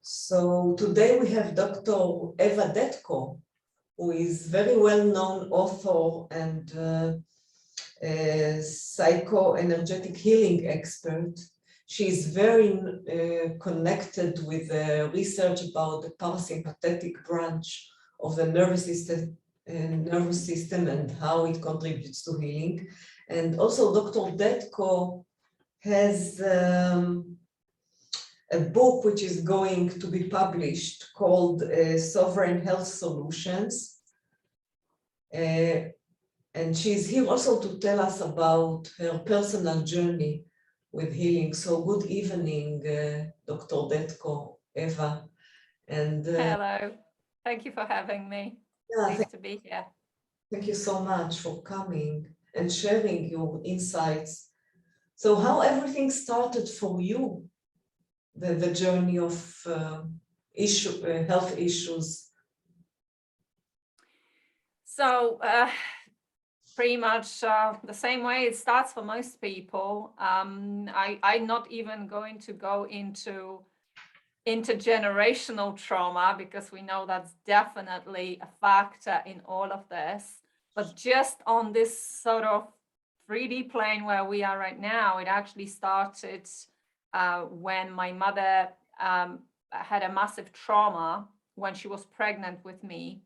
So today we have Dr. Eva Detko, who is very well-known author and a psychoenergetic healing expert. She is very connected with research about the parasympathetic branch of the nervous system and how it contributes to healing. And also Dr. Detko has a book which is going to be published called Sovereign Health Solutions. And she's here also to tell us about her personal journey with healing. So good evening, Dr. Detko, Eva. And hello, thank you for having me. Yeah, Pleased to be here. Thank you so much for coming and sharing your insights. So how everything started for you, the journey of health issues? So pretty much the same way it starts for most people. I'm not even going to go into intergenerational trauma because we know that's definitely a factor in all of this. But just on this sort of 3D plane where we are right now, it actually started when my mother had a massive trauma when she was pregnant with me.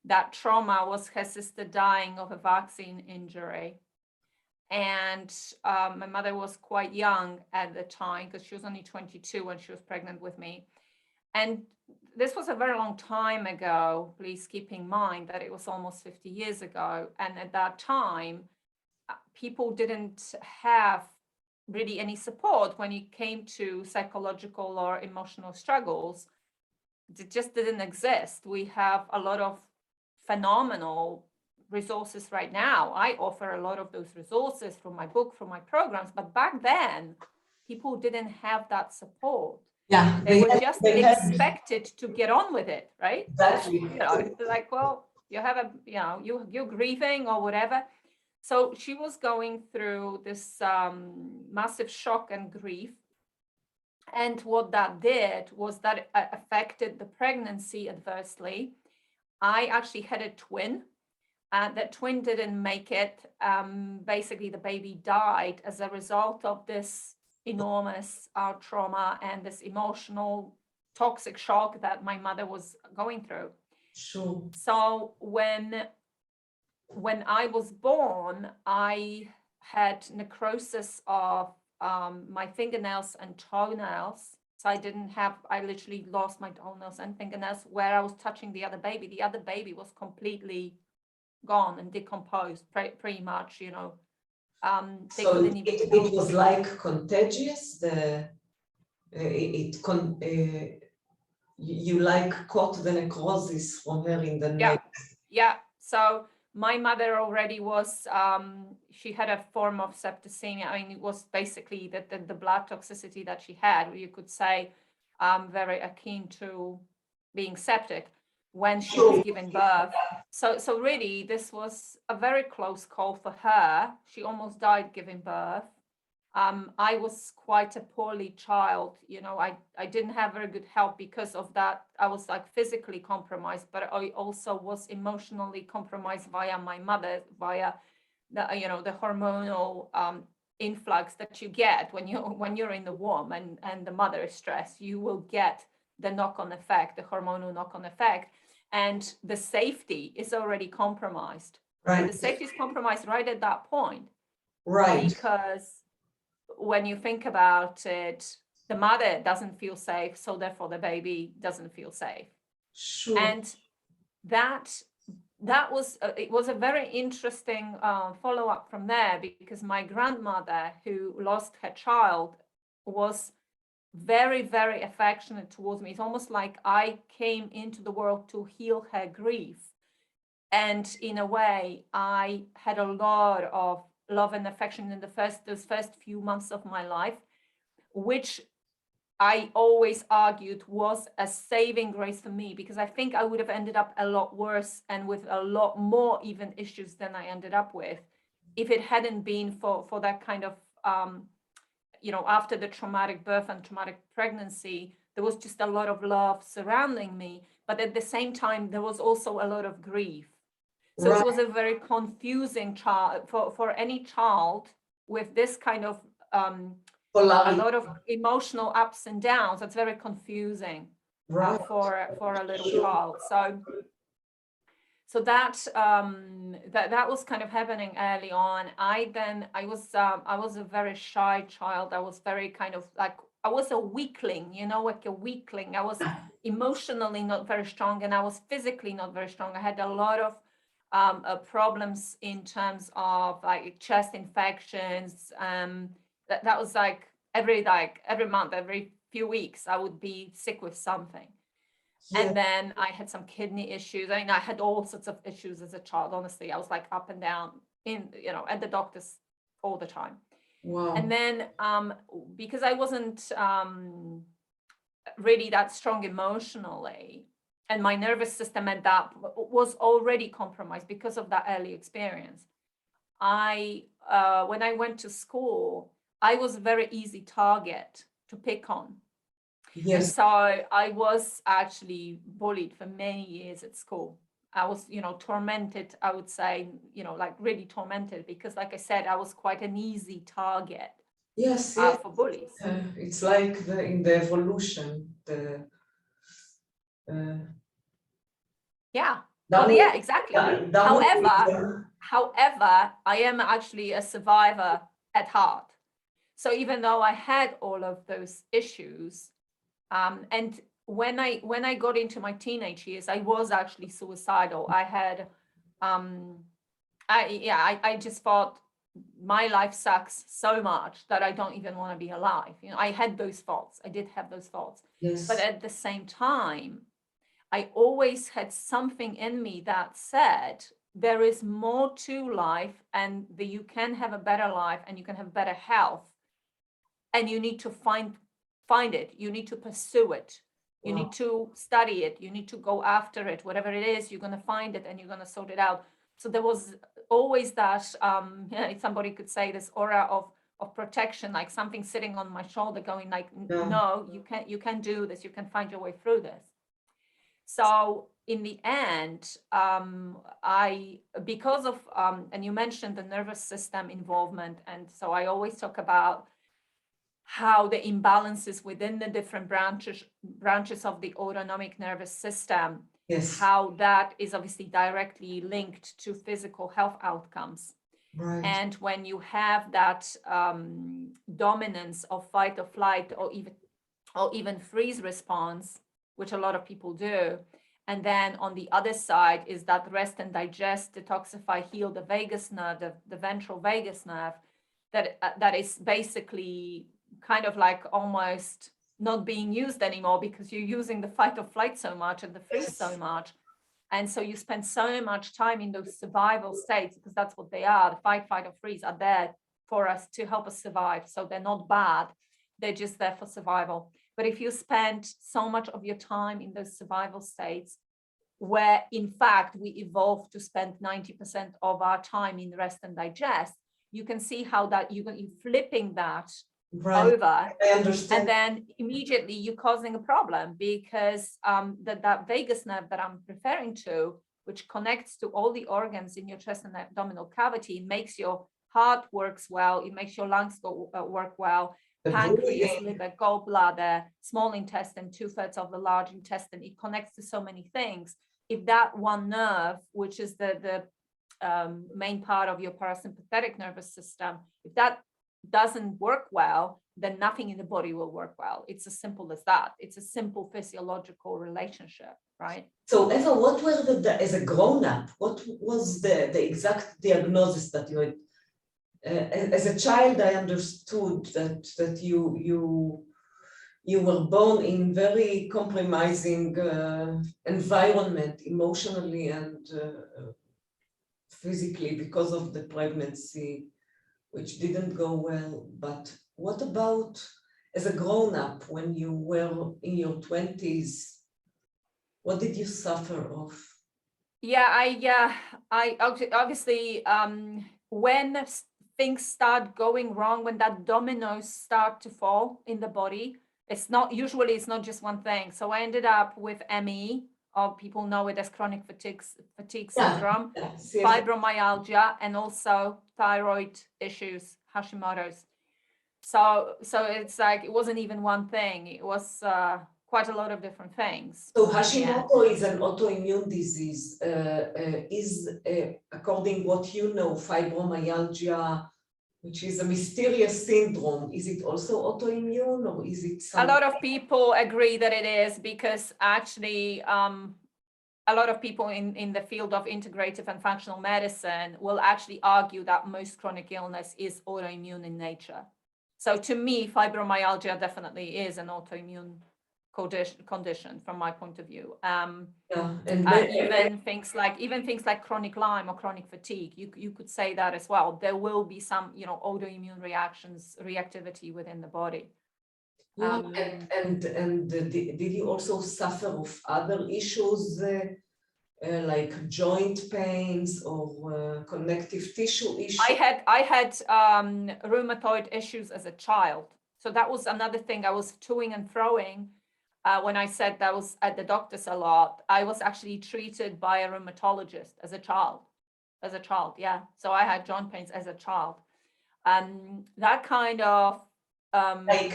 That trauma was her sister dying of a vaccine injury. And my mother was quite young at the time because she was only 22 when she was pregnant with me. And this was a very long time ago. Please keep in mind that it was almost 50 years ago. And at that time, people didn't have really any support when it came to psychological or emotional struggles. It just didn't exist. We have a lot of phenomenal resources right now. I offer a lot of those resources from my book, from my programs, but back then, people didn't have that support. Yeah, they were just expected to get on with it, right? Exactly. Like, well, you have a, you're grieving or whatever. So she was going through this massive shock and grief. And what that did was that it affected the pregnancy adversely. I actually had a twin. That twin didn't make it. Basically, the baby died as a result of this enormous trauma and this emotional toxic shock that my mother was going through. Sure. So when I was born, I had necrosis of my fingernails and toenails. So I literally lost my toenails and fingernails where I was touching the other baby. The other baby was completely gone and decomposed, pretty much, So it was like contagious. You like caught the necrosis from her in the neck. Yeah. So my mother already was, she had a form of septicemia. I mean, it was basically the blood toxicity that she had, you could say, very akin to being septic when she was giving birth. So really, this was a very close call for her. She almost died giving birth. I was quite a poorly child. I didn't have very good help because of that. I was like physically compromised, but I also was emotionally compromised via my mother, via the hormonal influx that you get when you're in the womb and the mother is stressed. You will get the knock-on effect, the hormonal knock-on effect, and the safety is already compromised. Right. And the safety is compromised right at that point. Right. Because when you think about it, the mother doesn't feel safe, so therefore the baby doesn't feel safe. Sure. And that was it was a very interesting follow-up from there, because my grandmother, who lost her child, was very, very affectionate towards me. It's almost like I came into the world to heal her grief. And in a way, I had a lot of love and affection in those first few months of my life, which I always argued was a saving grace for me, because I think I would have ended up a lot worse and with a lot more even issues than I ended up with if it hadn't been for that kind of after the traumatic birth and traumatic pregnancy, there was just a lot of love surrounding me. But at the same time, there was also a lot of grief. So it was a very confusing child for any child with this kind of a lot of emotional ups and downs. That's very confusing for a little child. So that was kind of happening early on. I was a very shy child. I was very kind of like, I was a weakling, like a weakling. I was emotionally not very strong, and I was physically not very strong. I had a lot of problems in terms of like chest infections. That was like every month, every few weeks, I would be sick with something. Yeah. And then I had some kidney issues. I mean, I had all sorts of issues as a child. Honestly, I was like up and down at the doctors all the time. Wow. And then because I wasn't really that strong emotionally, and my nervous system at that was already compromised because of that early experience. When I went to school, I was a very easy target to pick on. Yes. And so I was actually bullied for many years at school. I was, tormented, I would say, like really tormented, because like I said, I was quite an easy target. Yes. For bullies. It's like in the evolution, yeah. Well, yeah, exactly. However, I am actually a survivor at heart. So even though I had all of those issues, and when I got into my teenage years, I was actually suicidal. I had, I just thought my life sucks so much that I don't even want to be alive. I had those thoughts. I did have those thoughts. Yes. But at the same time, I always had something in me that said there is more to life, and that you can have a better life and you can have better health, and you need to find it. You need to pursue it. You need to study it. You need to go after it. Whatever it is, you're going to find it and you're going to sort it out. So there was always that, somebody could say, this aura of protection, like something sitting on my shoulder going like, no, you can do this. You can find your way through this. So in the end, because of, and you mentioned the nervous system involvement. And so I always talk about how the imbalances within the different branches of the autonomic nervous system, yes, how that is obviously directly linked to physical health outcomes. Right. And when you have that dominance of fight or flight, or even freeze response, which a lot of people do, and then on the other side is that rest and digest, detoxify, heal the vagus nerve, the ventral vagus nerve, that is basically kind of like almost not being used anymore, because you're using the fight or flight so much and the freeze so much. And so you spend so much time in those survival states, because that's what they are. The fight, flight, or freeze are there for us to help us survive. So they're not bad. They're just there for survival. But if you spend so much of your time in those survival states, where in fact we evolved to spend 90% of our time in rest and digest, you can see how that you're flipping that over. I understand. And then immediately you're causing a problem, because that vagus nerve that I'm referring to, which connects to all the organs in your chest and abdominal cavity, makes your heart works well, it makes your lungs work well, pancreas, liver, gallbladder, small intestine, 2/3 of the large intestine. It connects to so many things. If that one nerve, which is the main part of your parasympathetic nervous system, if that doesn't work well, then nothing in the body will work well. It's as simple as that. It's a simple physiological relationship, right? So Eva, what were as a grown-up, what was the exact diagnosis that you had? As a child, I understood that you were born in very compromising environment, emotionally and physically, because of the pregnancy, which didn't go well. But what about as a grown-up, when you were in your 20s? What did you suffer of? Yeah, I obviously, when things start going wrong, when that dominoes start to fall in the body, it's not just one thing. So I ended up with ME, or people know it as chronic fatigue syndrome, fibromyalgia, and also thyroid issues, Hashimoto's. So it's like, it wasn't even one thing. It was quite a lot of different things. So Hashimoto is an autoimmune disease. According what you know, fibromyalgia, which is a mysterious syndrome, is it also autoimmune, or is it something? A lot of people agree that it is, because actually a lot of people in the field of integrative and functional medicine will actually argue that most chronic illness is autoimmune in nature. So to me, fibromyalgia definitely is an autoimmune condition from my point of view. Even things like chronic Lyme or chronic fatigue, you could say that as well. There will be some, autoimmune reactivity within the body. Did you also suffer of other issues like joint pains or connective tissue issues? I had rheumatoid issues as a child. So that was another thing. I was toing and throwing. When I said that I was at the doctor's a lot, I was actually treated by a rheumatologist as a child. Yeah. So I had joint pains as a child. That kind of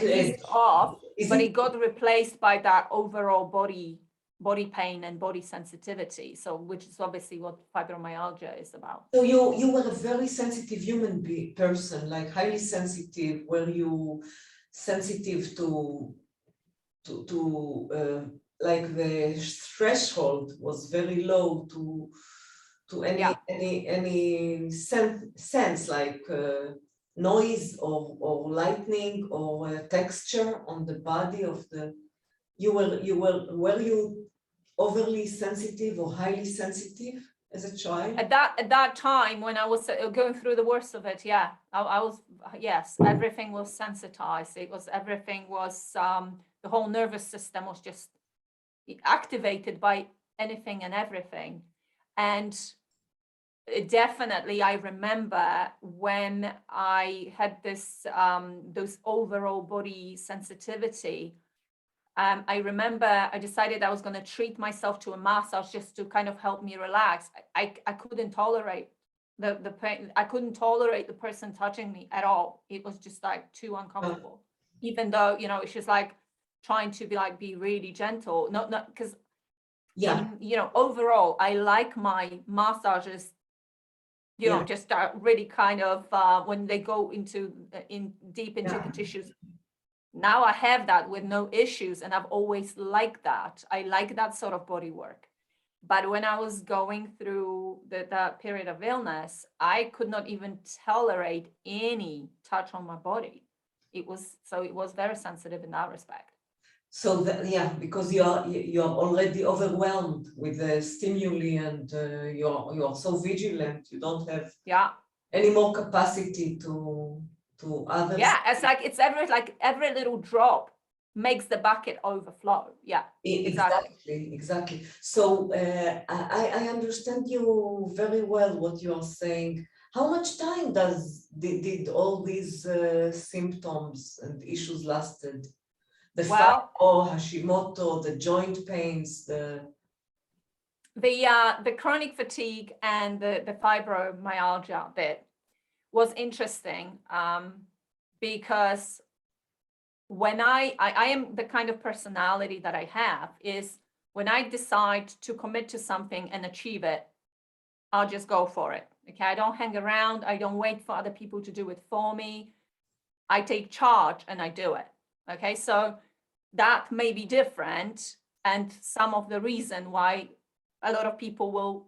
eased off, but it got replaced by that overall body pain and body sensitivity. So, which is obviously what fibromyalgia is about. So you were a very sensitive human person, like highly sensitive. Were you sensitive to like the threshold was very low to any sense like noise or lightning or texture on the body of the, were you overly sensitive or highly sensitive as a child? At that time, when I was going through the worst of it, yeah, I was, yes, everything was sensitized. Everything was, the whole nervous system was just activated by anything and everything. And definitely, I remember when I had this, those overall body sensitivity, I remember I decided I was going to treat myself to a massage just to kind of help me relax. I couldn't tolerate the pain. I couldn't tolerate the person touching me at all. It was just like too uncomfortable, even though, it's just like trying to be really gentle. Not because, overall, I like my massages, just really kind of when they go deep into the tissues. Now I have that with no issues, and I've always liked that. I like that sort of body work. But when I was going through that period of illness, I could not even tolerate any touch on my body. It was very sensitive in that respect. So because you are already overwhelmed with the stimuli, and you're so vigilant, you don't have any more capacity to others. Yeah, it's every little drop makes the bucket overflow. Yeah, exactly. So I understand you very well what you are saying. How much time did all these symptoms and issues lasted? The Hashimoto, the joint pains, the chronic fatigue and the fibromyalgia bit was interesting, because when I am the kind of personality that I have is, when I decide to commit to something and achieve it, I'll just go for it. Okay, I don't hang around. I don't wait for other people to do it for me. I take charge and I do it. Okay, so that may be different, and some of the reason why a lot of people will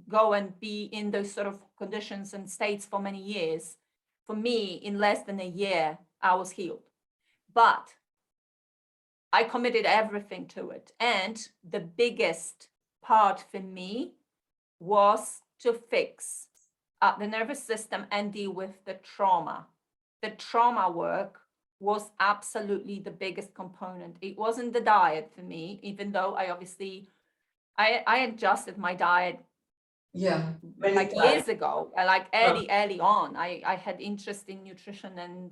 go and be in those sort of conditions and states for many years. For me, in less than a year, I was healed. But I committed everything to it. And the biggest part for me was to fix the nervous system and deal with the trauma. The trauma work was absolutely the biggest component. It wasn't the diet for me, even though I adjusted my diet Yeah, many like times. years ago, like early on. I had interest in nutrition and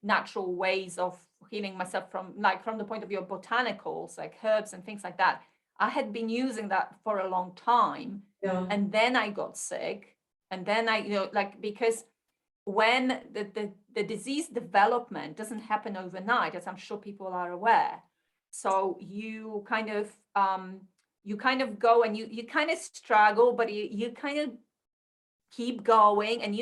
natural ways of healing myself from the point of view of botanicals, like herbs and things like that. I had been using that for a long time. Yeah. And then I got sick. And then because when the disease development doesn't happen overnight, as I'm sure people are aware. So you kind of go and you kind of struggle, but you kind of keep going, and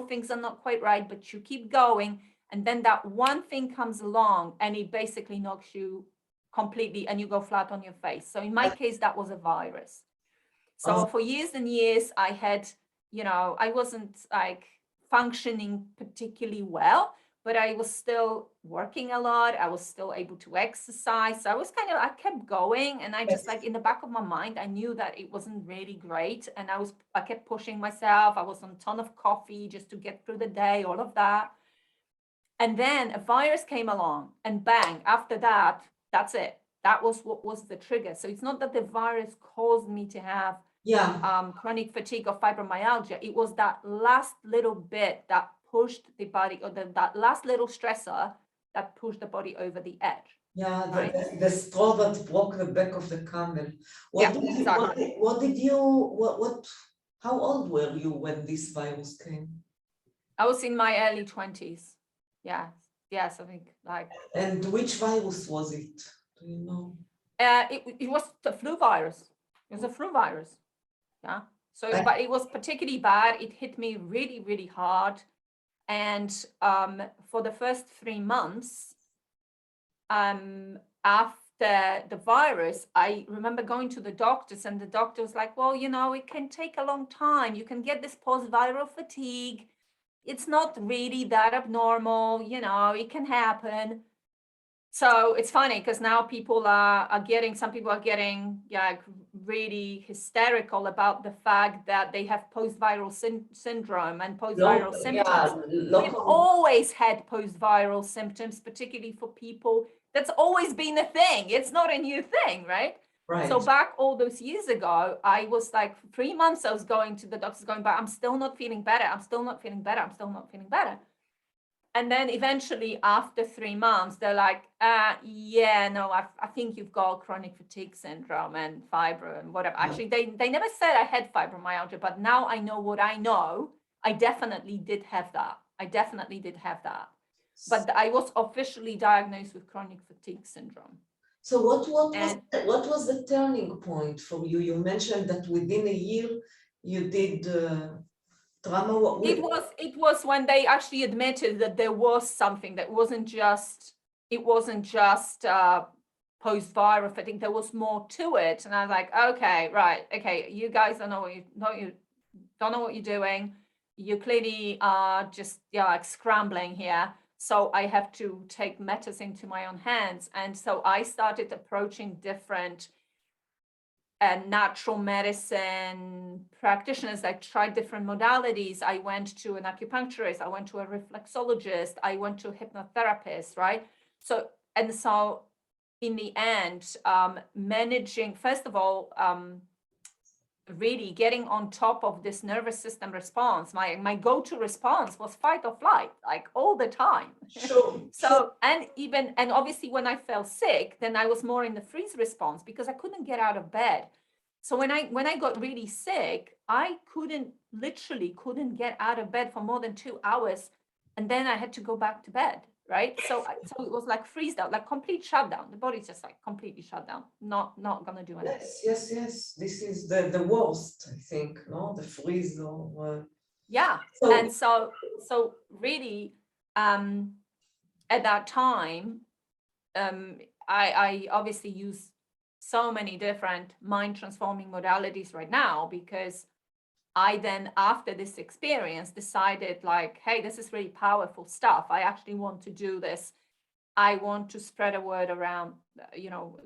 things are not quite right, but you keep going. And then that one thing comes along and it basically knocks you completely and you go flat on your face. So in my case, that was a virus. So for years and years, I had, I wasn't like functioning particularly well, but I was still working a lot. I was still able to exercise. So I kept going, and I just in the back of my mind, I knew that it wasn't really great. And I kept pushing myself. I was on a ton of coffee just to get through the day, all of that. And then a virus came along, and bang, after that, that's it. That was what was the trigger. So it's not that the virus caused me to have chronic fatigue or fibromyalgia. It was that last little bit that pushed the body, or that last little stressor that pushed the body over the edge. Yeah, right? the straw that broke the back of the camel. Exactly. How old were you when this virus came? I was in my early 20s. Yes, I think And which virus was it? Do you know? It was the flu virus. It was a flu virus. Yeah. So, but it was particularly bad. It hit me really, really hard. And for the first 3 months after the virus, I remember going to the doctors, and the doctor was like, well, it can take a long time. You can get this post-viral fatigue. It's not really that abnormal. It can happen. So it's funny because now some people are getting really hysterical about the fact that they have post-viral syndrome and post-viral symptoms. We've always had post-viral symptoms, particularly for people. That's always been a thing. It's not a new thing, right? Right. So back all those years ago, I was for 3 months, I was going to the doctors going, but I'm still not feeling better. I'm still not feeling better. I'm still not feeling better. And then eventually after 3 months, they're like, I think you've got chronic fatigue syndrome and fibro and whatever. Actually, they never said I had fibromyalgia, but now I know what I know. I definitely did have that. But I was officially diagnosed with chronic fatigue syndrome. So what was the turning point for you? You mentioned that within a year you did trauma. It was when they actually admitted that there was something that wasn't just post-viral fatigue. There was more to it, and I was like, okay, you guys don't know what you're doing. You clearly are just scrambling here. So I have to take matters into my own hands, and so I started approaching different natural medicine practitioners. I tried different modalities. I went to an acupuncturist, I went to a reflexologist, I went to a hypnotherapist, right? So in the end, managing, first of all, really getting on top of this nervous system response. My go-to response was fight or flight, all the time. Sure. And obviously when I fell sick, then I was more in the freeze response because I couldn't get out of bed. So when I got really sick, I literally couldn't get out of bed for more than 2 hours, and then I had to go back to bed. Right. So it was like freeze down, complete shutdown. The body's just completely shut down, not gonna do anything. Yes. This is the worst, I think, no? The freeze or And so really at that time, I obviously use so many different mind transforming modalities right now, because I then, after this experience, decided hey, this is really powerful stuff. I actually want to do this. I want to spread a word around,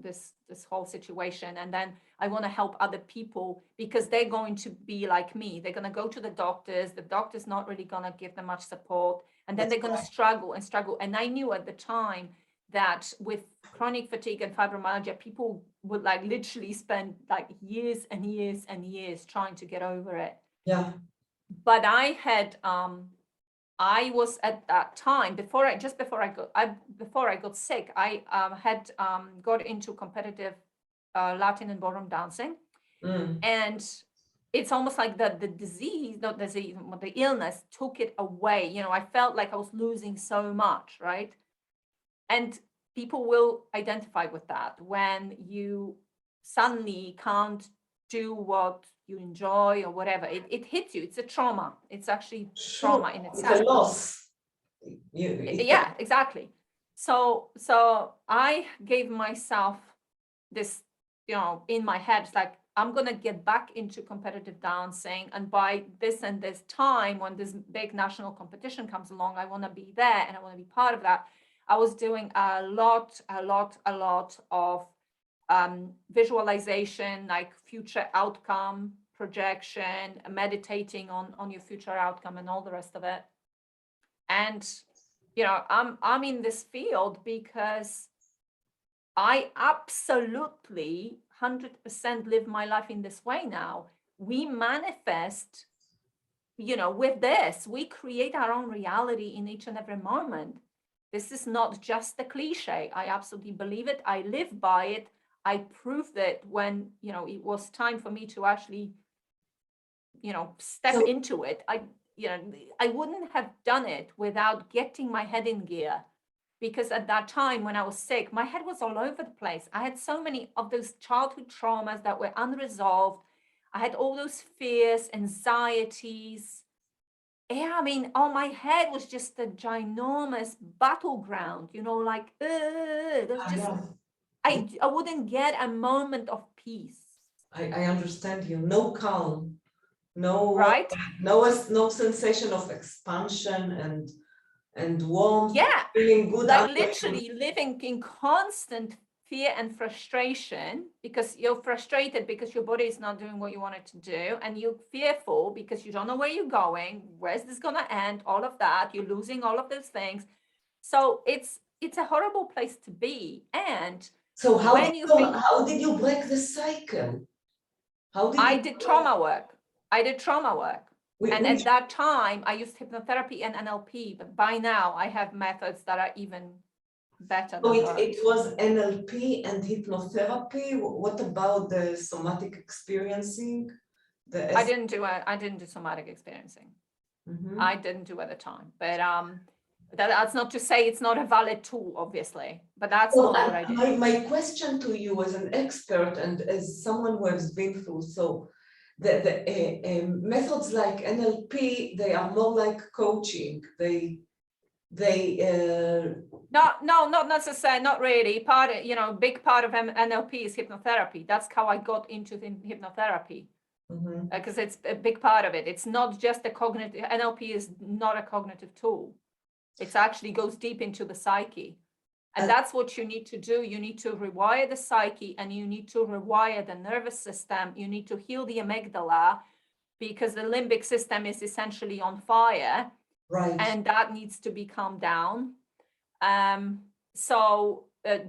this whole situation. And then I want to help other people, because they're going to be like me. They're going to go to the doctors. The doctor's not really going to give them much support. And then they're going to struggle. And I knew at the time that with chronic fatigue and fibromyalgia, people would like literally spend like years and years and years trying to get over it. Yeah. But I was at that time before I got sick, I had got into competitive Latin and ballroom dancing, and it's almost like the disease, not disease, the illness took it away. You know, I felt like I was losing so much, right? And people will identify with that when you suddenly can't do what you enjoy or whatever. It hits you. It's a trauma. It's actually trauma in itself. It's a loss. Yeah, exactly. So I gave myself this, you know, in my head, it's like, I'm going to get back into competitive dancing. And by this and this time, when this big national competition comes along, I want to be there and I want to be part of that. I was doing a lot of visualization, like future outcome projection, meditating on your future outcome and all the rest of it. And, you know, I'm in this field because I absolutely 100% live my life in this way now. We manifest, you know, with this, we create our own reality in each and every moment. This is not just a cliche. I absolutely believe it. I live by it. I proved it when, you know, it was time for me to actually, you know, step into it. I wouldn't have done it without getting my head in gear. Because at that time when I was sick, my head was all over the place. I had so many of those childhood traumas that were unresolved. I had all those fears, anxieties. Yeah, I mean, my head was just a ginormous battleground, you know, like, there's just, I wouldn't get a moment of peace. I understand you. No calm, no, right? No sensation of expansion and warmth. Yeah, feeling good. like literally living in constant fear and frustration because you're frustrated because your body is not doing what you want it to do, and you're fearful because you don't know where you're going, where's this going to end, all of that, you're losing all of those things. So it's a horrible place to be. And so how did you break the cycle? I did trauma work. And at that time, I used hypnotherapy and NLP, but by now I have methods that are even better than those. It was NLP and hypnotherapy. What about the somatic experiencing? I didn't do somatic experiencing. I didn't do at the time, but that's not to say it's not a valid tool, obviously, but that's not what I did. My question to you as an expert and as someone who has been through, so the methods like NLP, they are more like coaching. No, not necessarily, not really. Big part of NLP is hypnotherapy. That's how I got into hypnotherapy. Because it's a big part of it. It's not just a cognitive, NLP is not a cognitive tool. It actually goes deep into the psyche. And that's what you need to do. You need to rewire the psyche, and you need to rewire the nervous system. You need to heal the amygdala because the limbic system is essentially on fire. Right. And that needs to be calmed down.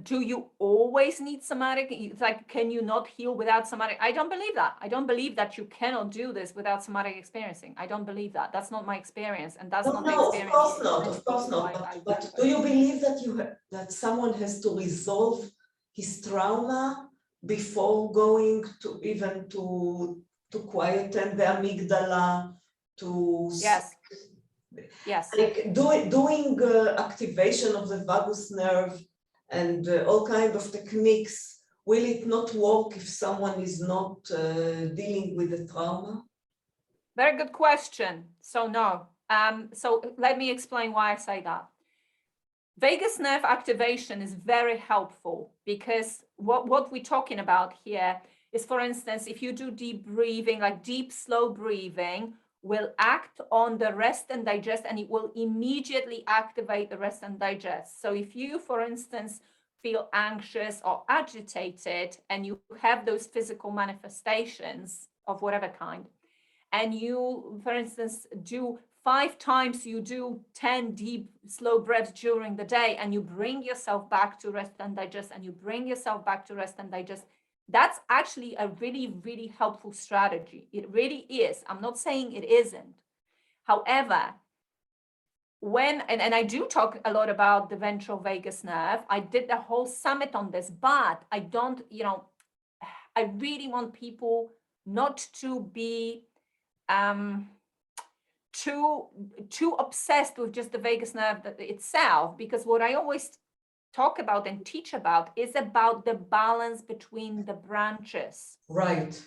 Do you always need somatic? It's like, can you not heal without somatic? I don't believe that. I don't believe that you cannot do this without somatic experiencing. I don't believe that. That's not my experience, and that's not the experience. Of course not. But do you believe that that someone has to resolve his trauma before going to even to quieten the amygdala, to Yes. Like doing activation of the vagus nerve and all kinds of techniques, will it not work if someone is not dealing with the trauma? Very good question. So no. So let me explain why I say that. Vagus nerve activation is very helpful because what we're talking about here is, for instance, if you do deep breathing, like deep, slow breathing, will act on the rest and digest, and it will immediately activate the rest and digest. So if you, for instance, feel anxious or agitated and you have those physical manifestations of whatever kind, and you, for instance, do 5 times you do 10 deep, slow breaths during the day, and you bring yourself back to rest and digest, and you bring yourself back to rest and digest, that's actually a really, really helpful strategy. It really is. I'm not saying it isn't. However, and I do talk a lot about the ventral vagus nerve. I did the whole summit on this, but I don't, I really want people not to be too obsessed with just the vagus nerve itself, because what I always talk about and teach about is about the balance between the branches. Right.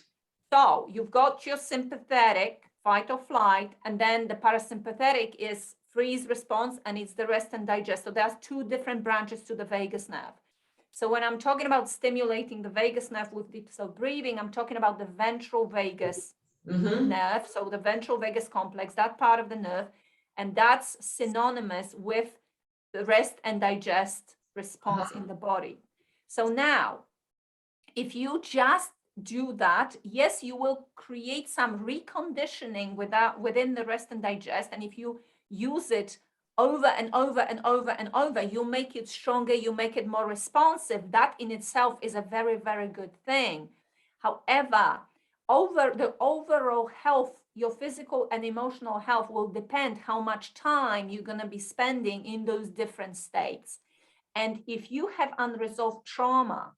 So you've got your sympathetic, fight or flight, and then the parasympathetic is freeze response, and it's the rest and digest. So there's 2 different branches to the vagus nerve. So when I'm talking about stimulating the vagus nerve with deep slow breathing, I'm talking about the ventral vagus nerve, so the ventral vagus complex, that part of the nerve, and that's synonymous with the rest and digest response in the body. So now, if you just do that, yes, you will create some reconditioning within the rest and digest, and if you use it over and over and over and over, you make it stronger, you make it more responsive. That in itself is a very, very good thing. However, over the overall health, your physical and emotional health will depend how much time you're going to be spending in those different states. And if you have unresolved trauma,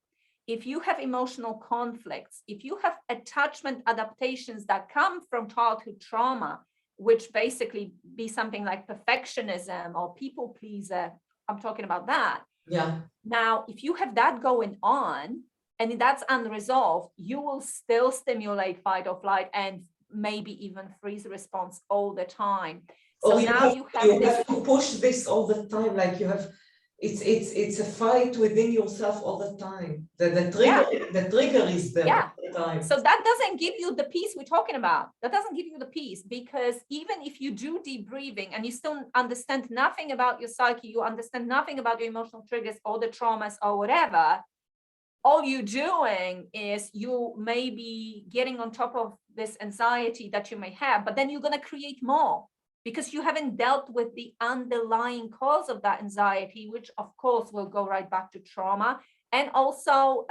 if you have emotional conflicts, if you have attachment adaptations that come from childhood trauma, which basically be something like perfectionism or people pleaser, I'm talking about that. Yeah. Now, if you have that going on, and that's unresolved, you will still stimulate fight or flight and maybe even freeze response all the time. So now you have to push this all the time, like you have, it's a fight within yourself all the time. The trigger is there all the time. So that doesn't give you the peace we're talking about. That doesn't give you the peace, because even if you do deep breathing and you still understand nothing about your psyche, you understand nothing about your emotional triggers or the traumas or whatever, all you're doing is you may be getting on top of this anxiety that you may have, but then you're going to create more because you haven't dealt with the underlying cause of that anxiety, which of course will go right back to trauma and also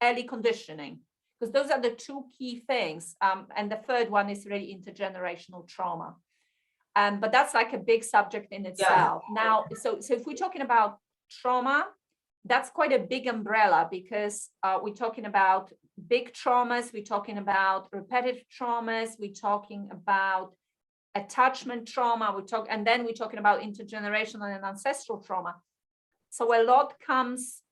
early conditioning, because those are the 2 key things. And the third one is really intergenerational trauma. But that's like a big subject in itself. Now, so if we're talking about trauma, that's quite a big umbrella, because we're talking about big traumas, we're talking about repetitive traumas, we're talking about attachment trauma, and then we're talking about intergenerational and ancestral trauma. So a lot comes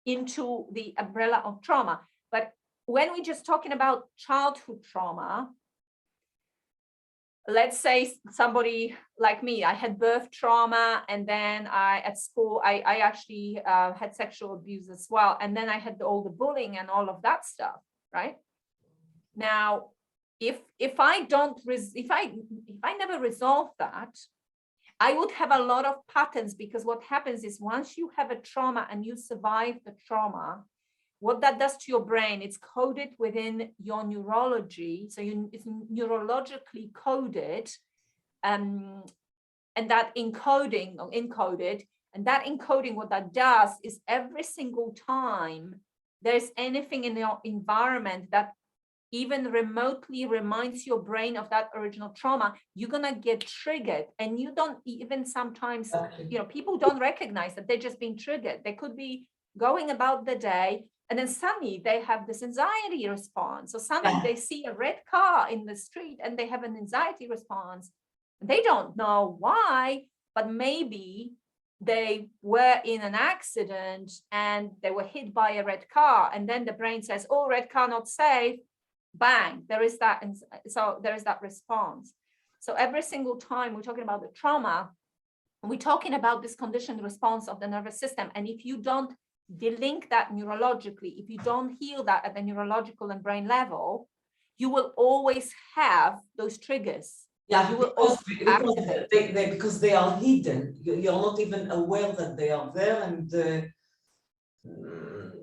into the umbrella of trauma. But when we're just talking about childhood trauma, let's say somebody like me, I had birth trauma, and then at school, I actually had sexual abuse as well. And then I had all the bullying and all of that stuff, right? Now, if I never resolve that, I would have a lot of patterns, because what happens is once you have a trauma and you survive the trauma, what that does to your brain, it's coded within your neurology. So it's neurologically coded, and that encoding or encoded, and that encoding, what that does is every single time there's anything in your environment that even remotely reminds your brain of that original trauma, you're gonna get triggered, and you don't even sometimes, people don't recognize that they're just being triggered. They could be going about the day, and then suddenly they have this anxiety response. So suddenly they see a red car in the street and they have an anxiety response. They don't know why, but maybe they were in an accident and they were hit by a red car. And then the brain says, oh, red car, not safe. Bang, there is that. And so there is that response. So every single time we're talking about the trauma, we're talking about this conditioned response of the nervous system. And if you don't delink that neurologically, if you don't heal that at the neurological and brain level, you will always have those triggers. Yeah, you will because they are hidden. You're not even aware that they are there, and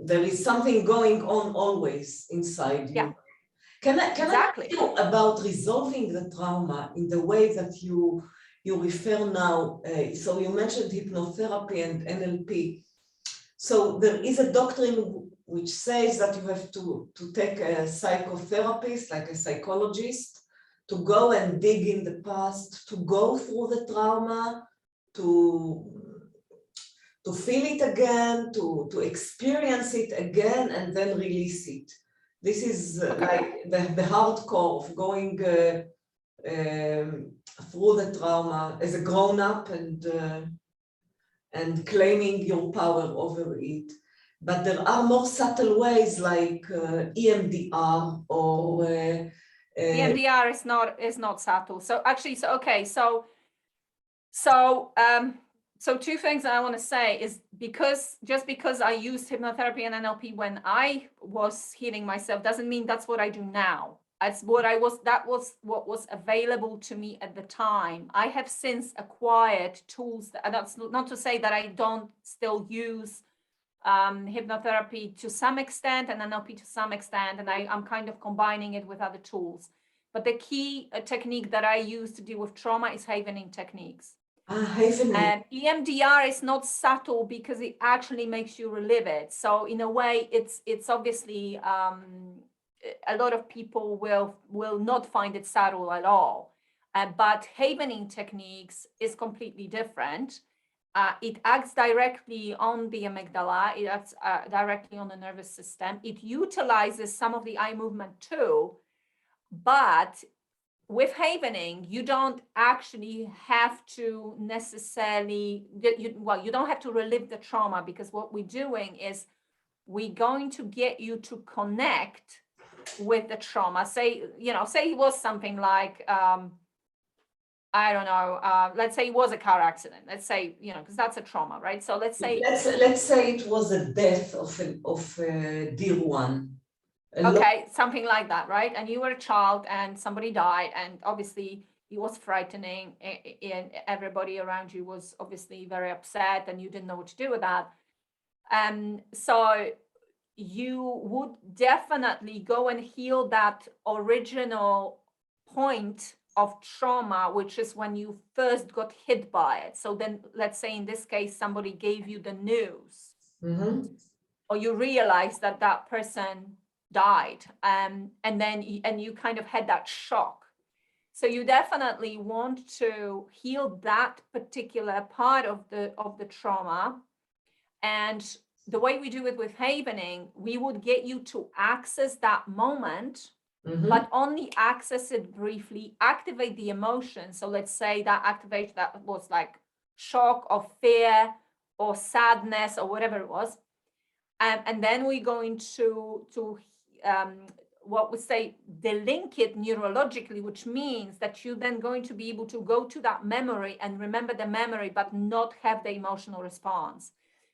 there is something going on always inside you. Can I Exactly. ask you about resolving the trauma in the way that you refer now? So you mentioned hypnotherapy and NLP. So there is a doctrine which says that you have to take a psychotherapist, like a psychologist, to go and dig in the past, to go through the trauma, to feel it again, to experience it again, and then release it. This is like the hardcore of going through the trauma as a grown-up and claiming your power over it. But there are more subtle ways like EMDR or EMDR is not subtle. So actually, so two things that I want to say is because I used hypnotherapy and NLP when I was healing myself doesn't mean that's what I do now. That was what was available to me at the time. I have since acquired tools, and that's not to say that I don't still use hypnotherapy to some extent and NLP to some extent, and I'm kind of combining it with other tools. But the key technique that I use to deal with trauma is havening techniques. And EMDR is not subtle because it actually makes you relive it. So in a way, it's obviously a lot of people will not find it subtle at all. But havening techniques is completely different. It acts directly on the amygdala. It acts directly on the nervous system. It utilizes some of the eye movement too, but with havening, you don't actually have to necessarily, you don't have to relive the trauma, because what we're doing is we're going to get you to connect with the trauma. Say it was something like, I don't know, let's say it was a car accident. Let's say, because that's a trauma, right? So let's say it was a death of a dear one. Okay, something like that, right? And you were a child and somebody died, and obviously it was frightening, and everybody around you was obviously very upset, and you didn't know what to do with that. So you would definitely go and heal that original point of trauma, which is when you first got hit by it. So then, let's say in this case, somebody gave you the news, or you realized that that person died, and then you kind of had that shock. So you definitely want to heal that particular part of the trauma. And the way we do it with havening, we would get you to access that moment, but only access it briefly, activate the emotion. So let's say that activation that was like shock or fear or sadness or whatever it was. And then we're going to what we say, delink it neurologically, which means that you're then going to be able to go to that memory and remember the memory, but not have the emotional response.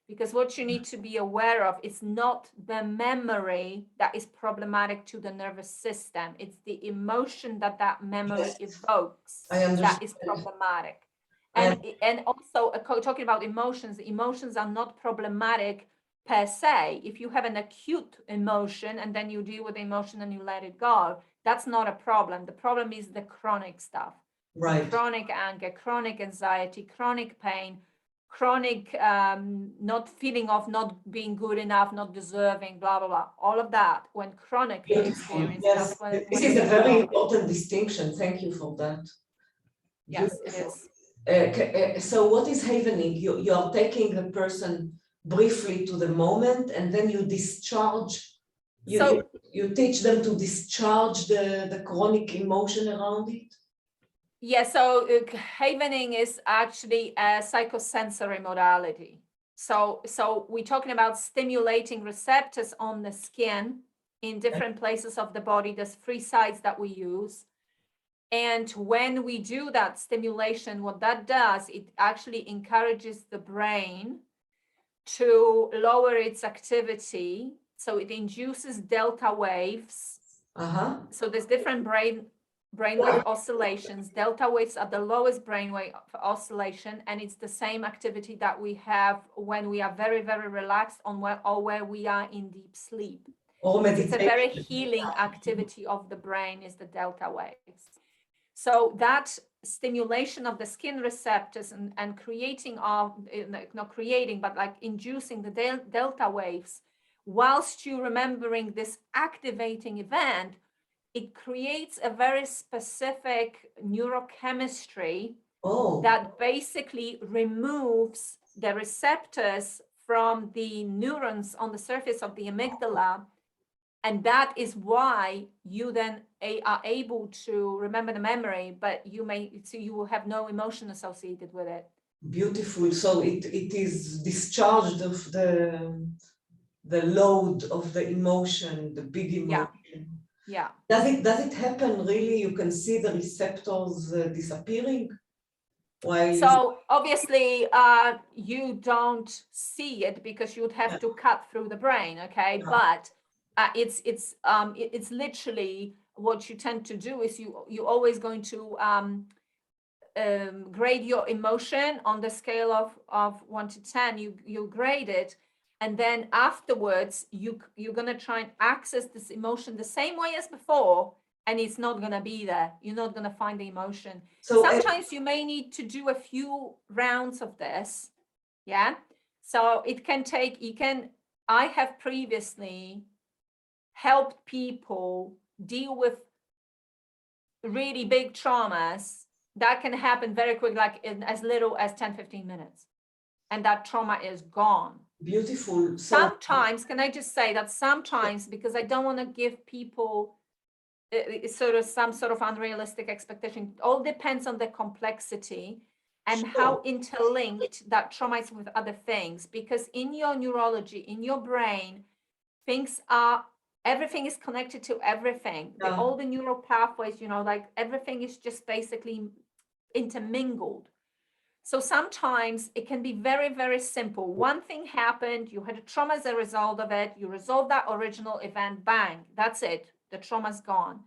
Because what you need to be aware of is not the memory that is problematic to the nervous system. It's the emotion that memory evokes that is problematic. And also, talking about emotions are not problematic per se. If you have an acute emotion and then you deal with the emotion and you let it go, that's not a problem. The problem is the chronic stuff. Right. The chronic anger, chronic anxiety, chronic pain, chronic not feeling of not being good enough, not deserving, blah, blah, blah. All of that, when chronically experienced. Yes, this is a very important distinction. Thank you for that. Yes, it is. So what is havening? You are taking the person briefly to the moment, and then you discharge, you teach them to discharge the chronic emotion around it? Yeah, so havening is actually a psychosensory modality. So we're talking about stimulating receptors on the skin in different places of the body. There's 3 sites that we use. And when we do that stimulation, what that does, it actually encourages the brain to lower its activity. So it induces delta waves. So there's different brainwave oscillations. Delta waves are the lowest brainwave oscillation, and it's the same activity that we have when we are very, very relaxed or where we are in deep sleep. Or because it's a very meditation. healing activity of the brain is the delta waves. So that stimulation of the skin receptors and creating of, not creating, but like inducing the delta waves, whilst you remembering this activating event, it creates a very specific neurochemistry that basically removes the receptors from the neurons on the surface of the amygdala. And that is why you then are able to remember the memory, but you will have no emotion associated with it. Beautiful. So it is discharged of the load of the emotion, the big emotion. Yeah. Does it happen really? You can see the receptors disappearing? So obviously you don't see it because you would have to cut through the brain, okay? But it's literally what you tend to do is you're always going to grade your emotion on the scale of 1 to 10. You grade it, and then afterwards you're going to try and access this emotion the same way as before, and it's not going to be there. You're not going to find the emotion. So sometimes you may need to do a few rounds of this. Yeah. So it can take, I have previously helped people deal with really big traumas that can happen very quick, like in as little as 10-15 minutes, and that trauma is gone. Beautiful. Sometimes, can I just say that sometimes, because I don't want to give people some sort of unrealistic expectation, it all depends on the complexity and how interlinked that trauma is with other things, because in your neurology, in your brain, everything is connected to everything. All the neural pathways, like everything is just basically intermingled. So sometimes it can be very, very simple. One thing happened, you had a trauma as a result of it, you resolved that original event, bang, that's it. The trauma's gone.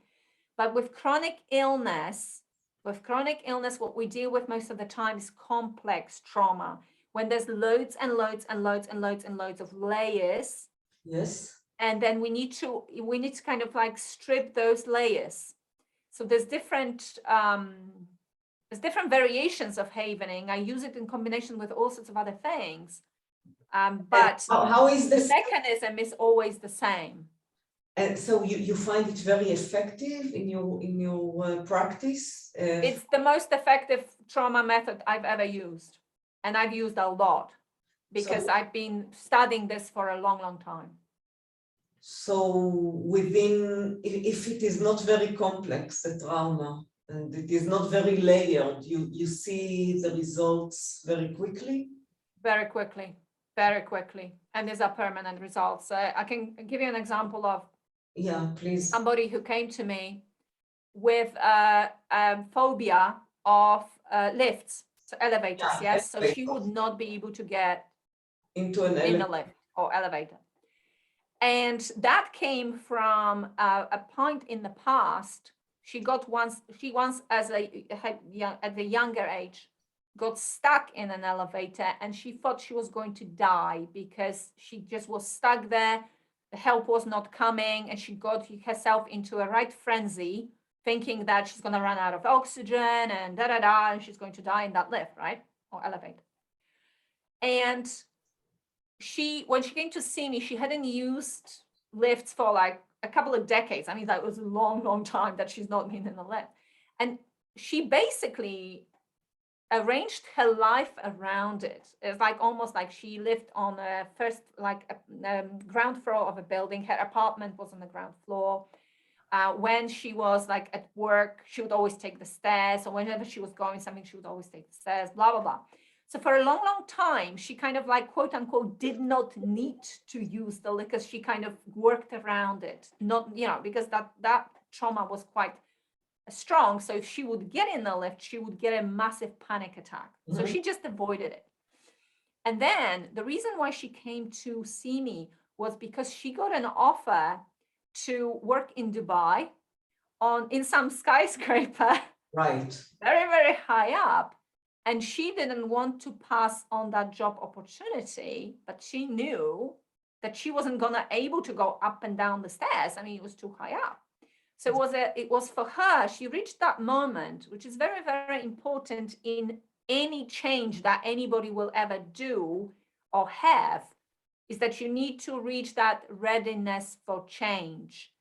But with chronic illness, what we deal with most of the time is complex trauma. When there's loads and loads and loads and loads and loads of layers. Yes. And then we need to kind of like strip those layers. So there's different variations of havening. I use it in combination with all sorts of other things. But how is the mechanism is always the same. And so you find it very effective in your practice? It's the most effective trauma method I've ever used. And I've used a lot because I've been studying this for a long, long time. So if it is not very complex, the trauma, and it is not very layered, you see the results very quickly? Very quickly, very quickly. And these are permanent results. I can give you an example of please. Somebody who came to me with a phobia of lifts, so elevators, yes? So she would not be able to get into in a lift or elevator. And that came from a point in the past. She once at the younger age, got stuck in an elevator, and she thought she was going to die because she just was stuck there. The help was not coming, and she got herself into a right frenzy, thinking that she's going to run out of oxygen and and she's going to die in that lift, right? Or elevator. And when she came to see me, she hadn't used lifts for like a couple of decades. I mean, that was a long, long time that she's not been in a lift. And she basically arranged her life around it. It's like almost like she lived on a first, like a ground floor of a building. Her apartment was on the ground floor. When she was like at work, she would always take the stairs. So whenever she was going something, she would always take the stairs, blah, blah, blah. So for a long, long time, she kind of like, quote unquote, did not need to use the lift because she kind of worked around it. Not, because that trauma was quite strong. So if she would get in the lift, she would get a massive panic attack. So she just avoided it. And then the reason why she came to see me was because she got an offer to work in Dubai in some skyscraper. Right. Very, very high up. And she didn't want to pass on that job opportunity, but she knew that she wasn't gonna able to go up and down the stairs. I mean, it was too high up. So it was for her, she reached that moment, which is very, very important in any change that anybody will ever do or have, is that you need to reach that readiness for change.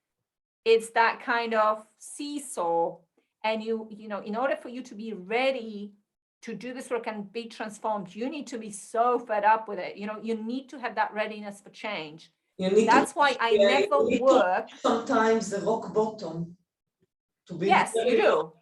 It's that kind of seesaw. And you know, in order for you to be ready to do this work and be transformed, you need to be so fed up with it. You know, you need to have that readiness for change. That's why I never work. Sometimes the rock bottom. Yes, you do.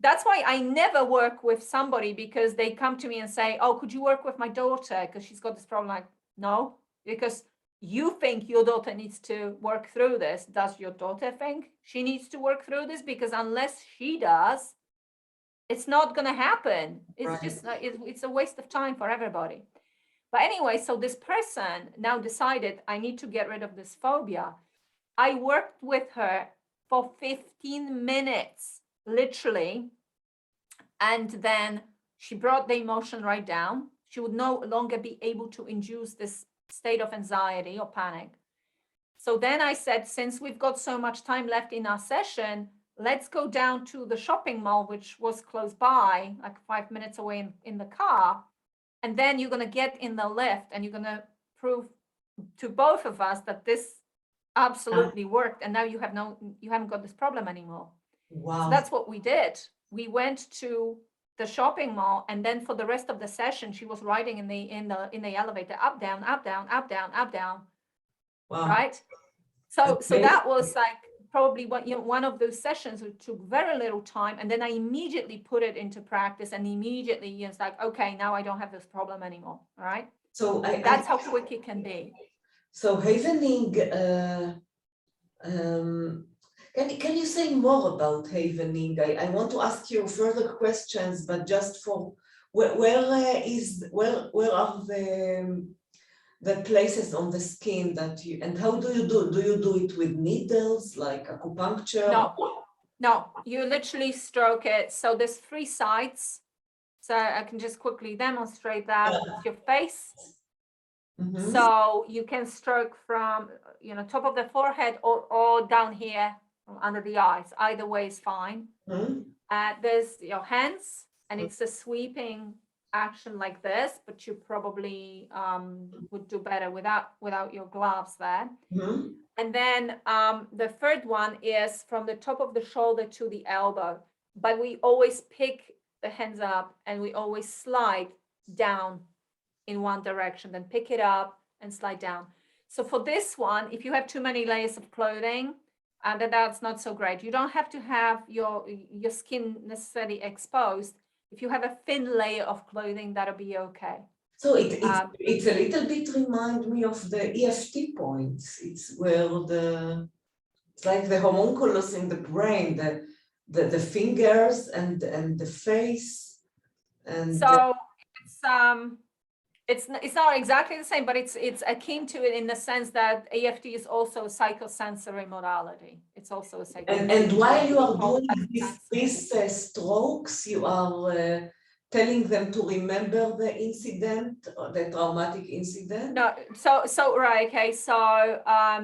That's why I never work with somebody because they come to me and say, oh, could you work with my daughter? Because she's got this problem. Like, no, because you think your daughter needs to work through this. Does your daughter think she needs to work through this? Because unless she does, it's not going to happen. It's just, it's a waste of time for everybody. But anyway, so this person now decided I need to get rid of this phobia. I worked with her for 15 minutes, literally. And then she brought the emotion right down. She would no longer be able to induce this state of anxiety or panic. So then I said, since we've got so much time left in our session, let's go down to the shopping mall, which was close by, like 5 minutes away in the car. And then you're going to get in the lift and you're going to prove to both of us that this absolutely worked. And now you haven't got this problem anymore. Wow. So that's what we did. We went to the shopping mall, and then for the rest of the session, she was riding in the elevator, up, down, up, down, up, down, up, down. Wow. Right? So that was like probably one of those sessions which took very little time, and then I immediately put it into practice, and immediately it's like, okay, now I don't have this problem anymore. All right. So that's how quick it can be. So havening, can you say more about havening? I want to ask you further questions, but just for where are the places on the skin that you, and how do you do it with needles like acupuncture? No, you literally stroke it. So there's 3 sides. So I can just quickly demonstrate that. It's your face. Mm-hmm. So you can stroke from, top of the forehead or down here under the eyes. Either way is fine. Mm-hmm. There's your hands, and it's a sweeping action like this, but you probably would do better without your gloves there. Mm-hmm. And then the third one is from the top of the shoulder to the elbow. But we always pick the hands up and we always slide down in one direction, then pick it up and slide down. So for this one, if you have too many layers of clothing, then that's not so great. You don't have to have your skin necessarily exposed. If you have a thin layer of clothing, that'll be okay. So it's a little bit remind me of the EFT points. It's where it's like the homunculus in the brain, the fingers and the face. And so it's not exactly the same, but it's akin to it in the sense that EFT is also a psychosensory modality. It's also a psychosensory. And while you are doing these strokes, you are telling them to remember the incident, or the traumatic incident? No, so right, okay, so I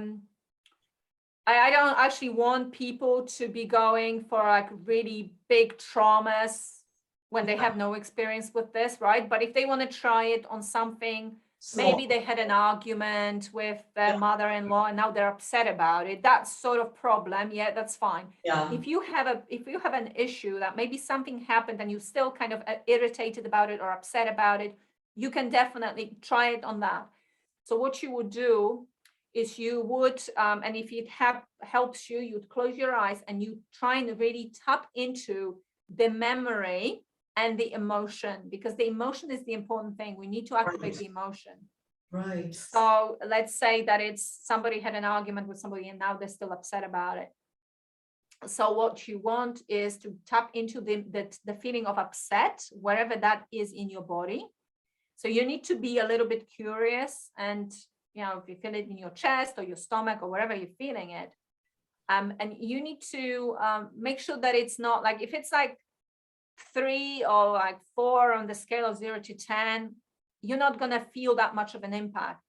don't actually want people to be going for like really big traumas when they have no experience with this, right? But if they want to try it on something, maybe they had an argument with their mother-in-law and now they're upset about it. That sort of problem, yeah, that's fine. Yeah. If you have an issue that maybe something happened and you're still kind of irritated about it or upset about it, you can definitely try it on that. So what you would do is you would, and if it helps you, you'd close your eyes and you try and really tap into the memory and the emotion, because the emotion is the important thing. We need to activate the emotion. Right. So let's say that it's somebody had an argument with somebody and now they're still upset about it. So what you want is to tap into the feeling of upset, wherever that is in your body. So you need to be a little bit curious, and if you feel it in your chest or your stomach or wherever you're feeling it, and you need to make sure that it's not like, if it's like 3 or like 4 on the scale of 0 to 10, you're not going to feel that much of an impact.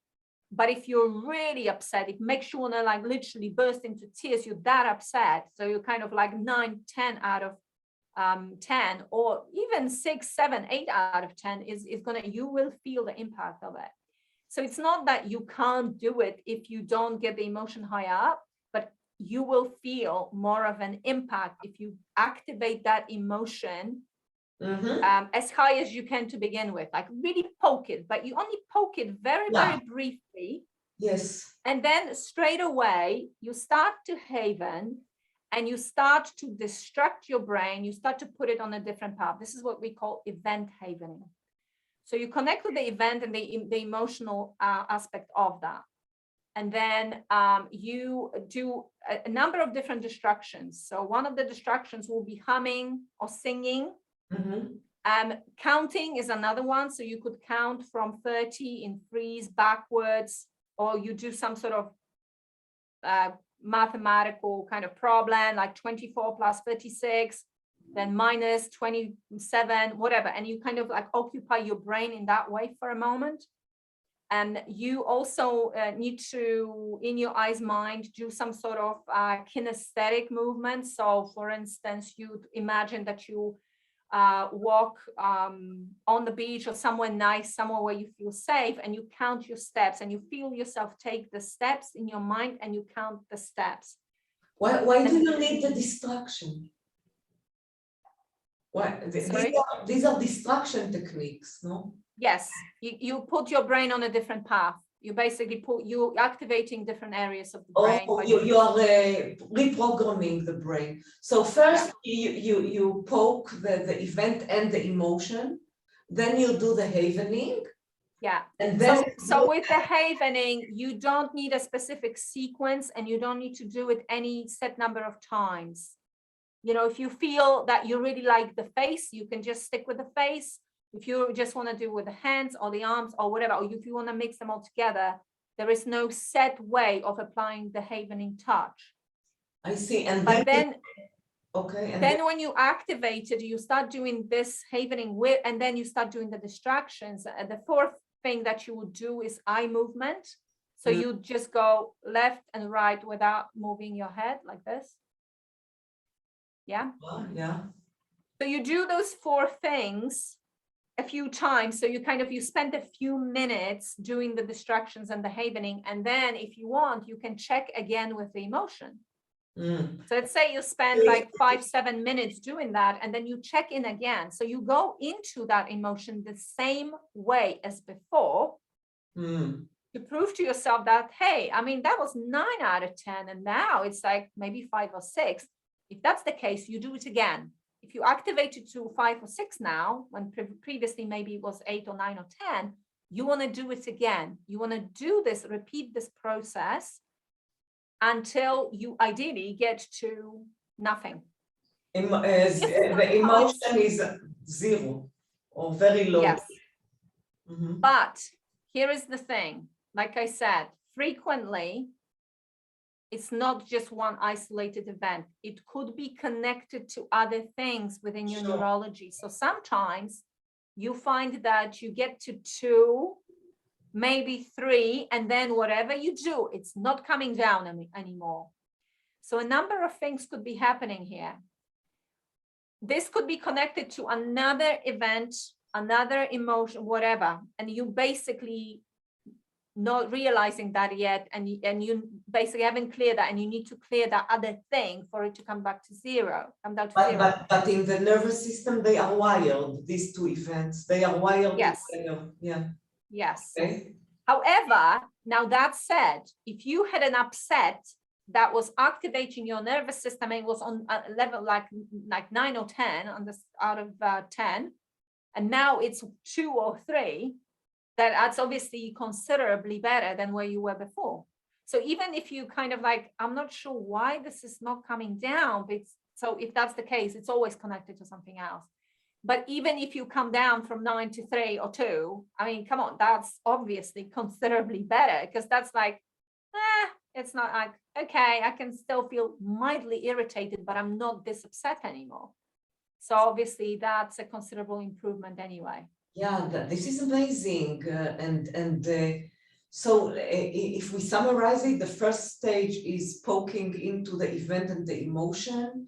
But if you're really upset, it makes you want to like literally burst into tears. You're that upset. So you're kind of like 9, 10 out of 10, or even 6, 7, 8 out of 10 is gonna, you will feel the impact of it. So it's not that you can't do it if you don't get the emotion high up, but you will feel more of an impact if you activate that emotion as high as you can to begin with, like really poke it, but you only poke it very, very briefly. Yes. And then straight away, you start to haven and you start to distract your brain. You start to put it on a different path. This is what we call event havening. So you connect with the event and the emotional aspect of that. And then you do a number of different distractions. So one of the distractions will be humming or singing. Counting is another one. So you could count from 30 in threes backwards, or you do some sort of mathematical kind of problem, like 24 plus 36, then minus 27, whatever. And you kind of like occupy your brain in that way for a moment. And you also need to, in your eyes mind, do some sort of kinesthetic movement. So for instance, you'd imagine that you walk on the beach or somewhere nice, somewhere where you feel safe, and you count your steps and you feel yourself take the steps in your mind and you count the steps. Why do you need the distraction? Why? These are distraction techniques, no? Yes, you put your brain on a different path. You basically you're activating different areas of the brain. Oh, you are reprogramming the brain. So first you poke the event and the emotion, then you do the havening. Yeah. And then so with the havening, you don't need a specific sequence and you don't need to do it any set number of times. You know, if you feel that you really like the face, you can just stick with the face. If you just want to do with the hands or the arms or whatever, or if you want to mix them all together, there is no set way of applying the havening touch. I see. And but then okay. And then when you activate it, you start doing this havening with, and then you start doing the distractions. And the fourth thing that you would do is eye movement. So you just go left and right without moving your head like this. Yeah. Yeah. So you do those 4 things a few times. So you spend a few minutes doing the distractions and the havening. And then if you want, you can check again with the emotion. So let's say you spend like 5-7 minutes doing that, and then you check in again. So you go into that emotion the same way as before to prove to yourself that, hey, I mean, that was 9 out of 10. And now it's like maybe 5 or 6. If that's the case, you do it again. If you activate it to 5 or 6 now, when previously maybe it was 8 or 9 or 10, you want to do it again. You want to do this, repeat this process until you ideally get to nothing. The emotion is 0 or very low. Yes. But here is the thing. Like I said, frequently, it's not just one isolated event. It could be connected to other things within your neurology. So sometimes you find that you get to 2, maybe 3, and then whatever you do, it's not coming down anymore. So a number of things could be happening here. This could be connected to another event, another emotion, whatever, and you basically not realizing that yet, and you basically haven't cleared that, and you need to clear that other thing for it to come back to 0, come down to 0. But in the nervous system, they are wired, these 2 events. They are wired together. Yeah. Yes. Okay. However, now that said, if you had an upset that was activating your nervous system and it was on a level like 9 or 10 on this out of 10, and now it's 2 or 3, that's obviously considerably better than where you were before. So even if you kind of like, I'm not sure why this is not coming down, but so if that's the case, it's always connected to something else. But even if you come down from 9 to 3 or 2, I mean, come on, that's obviously considerably better, because that's like, it's not like, okay, I can still feel mildly irritated, but I'm not this upset anymore. So obviously that's a considerable improvement anyway. Yeah, this is amazing. And So if we summarize it, the first stage is poking into the event and the emotion.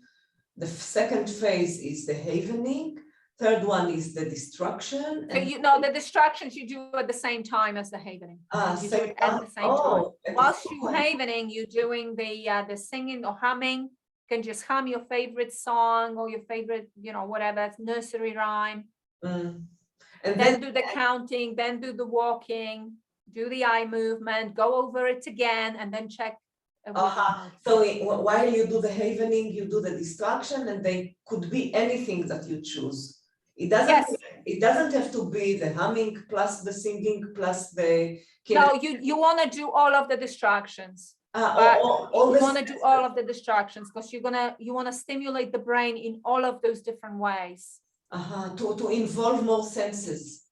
The second phase is the havening. Third one is the destruction. So you know the distractions you do at the same time as the havening. You do it at the same time. Whilst you're havening, you're doing the singing or humming. You can just hum your favorite song or your favorite, you know, whatever, nursery rhyme. And then do the counting, then do the walking, do the eye movement, go over it again, and then check. So while you do the havening, you do the distraction, and they could be anything that you choose. It doesn't have to be the humming plus the singing plus the. No, you want to do all of the distractions. You want to do all of the distractions because you want to stimulate the brain in all of those different ways. To involve more senses.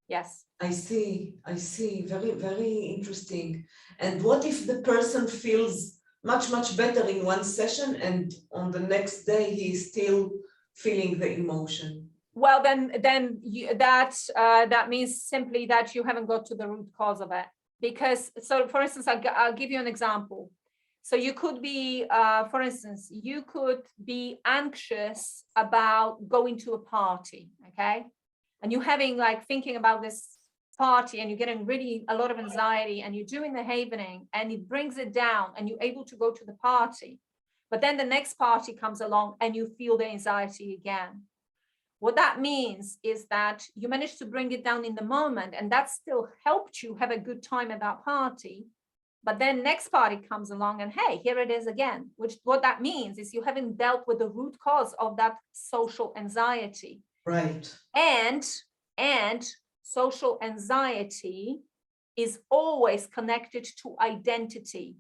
Yes. I see. Very, very interesting. And what if the person feels much, much better in one session and on the next day he's still feeling the emotion? Well, then that means simply that you haven't got to the root cause of it. Because, so for instance, I'll give you an example. So you could be, for instance, you could be anxious about going to a party, okay? And you're having like thinking about this party and you're getting really a lot of anxiety and you're doing the havening and it brings it down and you're able to go to the party. But then the next party comes along and you feel the anxiety again. What that means is that you managed to bring it down in the moment and that still helped you have a good time at that party. But then next party comes along and hey, here it is again, which what that means is you haven't dealt with the root cause of that social anxiety. Right. And social anxiety is always connected to identity.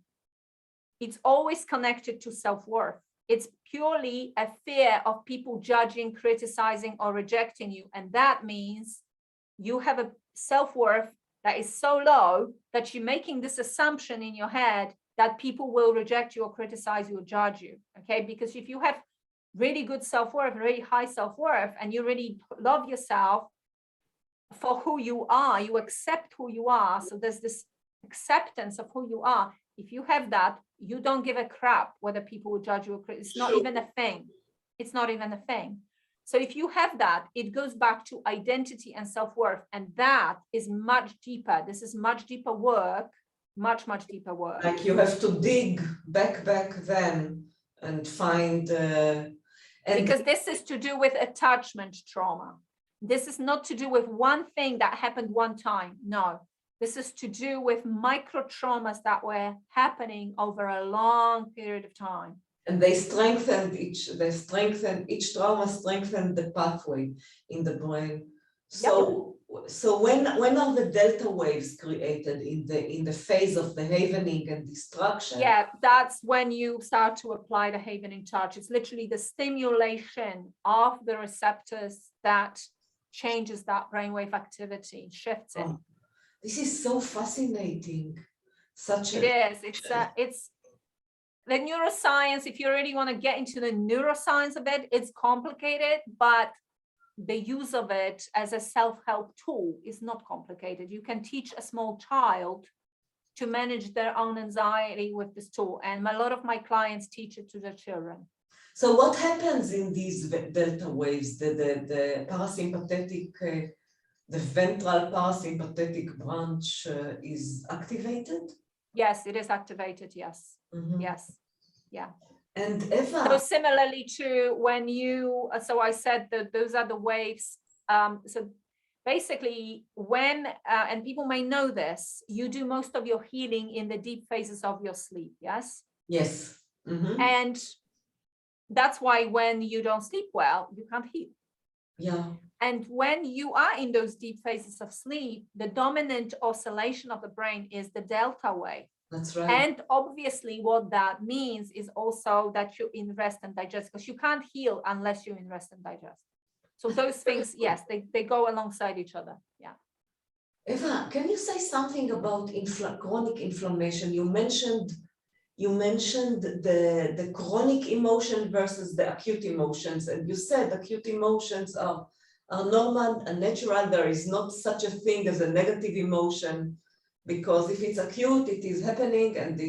It's always connected to self-worth. It's purely a fear of people judging, criticizing, or rejecting you. And that means you have a self-worth that is so low that you're making this assumption in your head that people will reject you or criticize you or judge you, okay? Because if you have really good self-worth, really high self-worth, and you really love yourself for who you are, you accept who you are, so there's this acceptance of who you are. If you have that, you don't give a crap whether people will judge you or criticize. It's not even a thing. It's not even a thing. So if you have that, it goes back to identity and self-worth, and that is much deeper. This is much deeper work, much deeper work. Like you have to dig back then and find. Because this is to do with attachment trauma. This is not to do with one thing that happened one time. No, this is to do with micro traumas that were happening over a long period of time. And they strengthen each trauma strengthened the pathway in the brain. So, so when are the delta waves created in the phase of the havening and destruction? Yeah, that's when you start to apply the havening touch. It's literally the stimulation of the receptors that changes that brainwave activity, shifts it. This is so fascinating. It's the neuroscience. If you really want to get into the neuroscience of it, it's complicated, but the use of it as a self-help tool is not complicated. You can teach a small child to manage their own anxiety with this tool. And a lot of my clients teach it to their children. So what happens in these delta waves? The parasympathetic, the ventral parasympathetic branch is activated? Yes, it is activated, yes. Mm-hmm. Yes, yeah. And Eva. So similarly to when you, so I said that those are the waves. So basically when, and people may know this, you do most of your healing in the deep phases of your sleep, yes? Yes. Mm-hmm. And that's why when you don't sleep well, you can't heal. Yeah. And when you are in those deep phases of sleep, the dominant oscillation of the brain is the delta wave. That's right. And obviously what that means is also that you're in rest and digest, because you can't heal unless you're in rest and digest. So those things, yes, they go alongside each other. Yeah. Eva, can you say something about chronic inflammation? You mentioned the chronic emotion versus the acute emotions, and you said acute emotions are normal and natural. There is not such a thing as a negative emotion. because if it's acute, it is happening and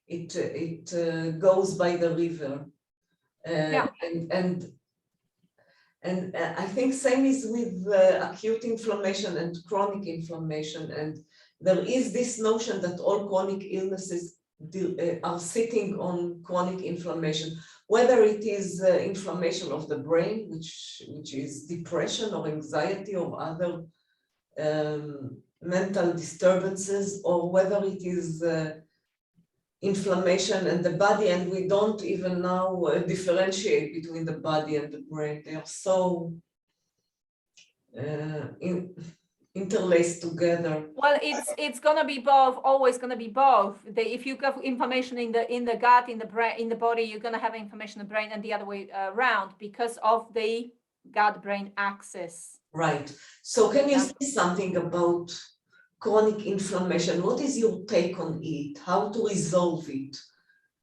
it goes by the river. Yeah. And I think same is with acute inflammation and chronic inflammation. And there is this notion that all chronic illnesses are sitting on chronic inflammation, whether it is inflammation of the brain, which is depression or anxiety or other mental disturbances, or whether it is inflammation in the body, and we don't even now differentiate between the body and the brain. They are so interlaced together. Well, it's gonna be both, always gonna be both. If you have inflammation in the gut, in the brain, in the body, you're gonna have inflammation in the brain, and the other way around because of the gut-brain axis. Right. So can you say something about chronic inflammation? What is your take on it? How to resolve it?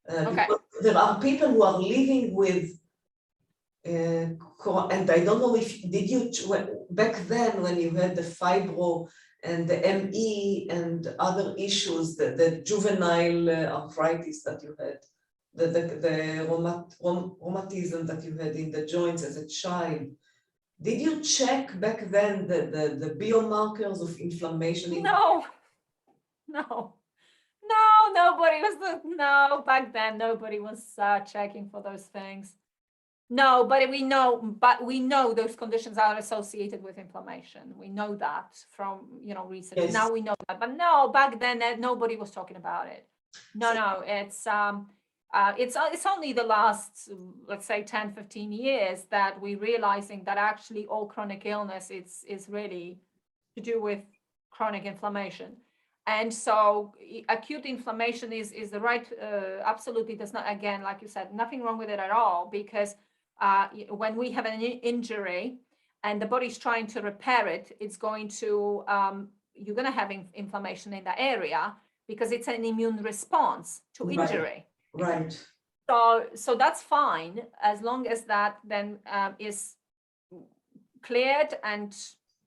Okay. Because there are people who are living with, and I don't know if, did you, back then when you had the fibro and the ME and other issues, the juvenile arthritis that you had, the rheumatism that you had in the joints as a child, did you check back then the biomarkers of inflammation? No, nobody was, no, back then, nobody was checking for those things. No, but we know those conditions are associated with inflammation. We know that from, research. Yes. Now we know that, but no, back then nobody was talking about it. No, it's only the last, let's say 10, 15 years that we're realizing that actually all chronic illness is really to do with chronic inflammation. And so acute inflammation is the right, absolutely does not, again, like you said, nothing wrong with it at all, because when we have an injury and the body's trying to repair it, it's going to, you're going to have inflammation in that area because it's an immune response to injury. Right. So that's fine, as long as that then is cleared and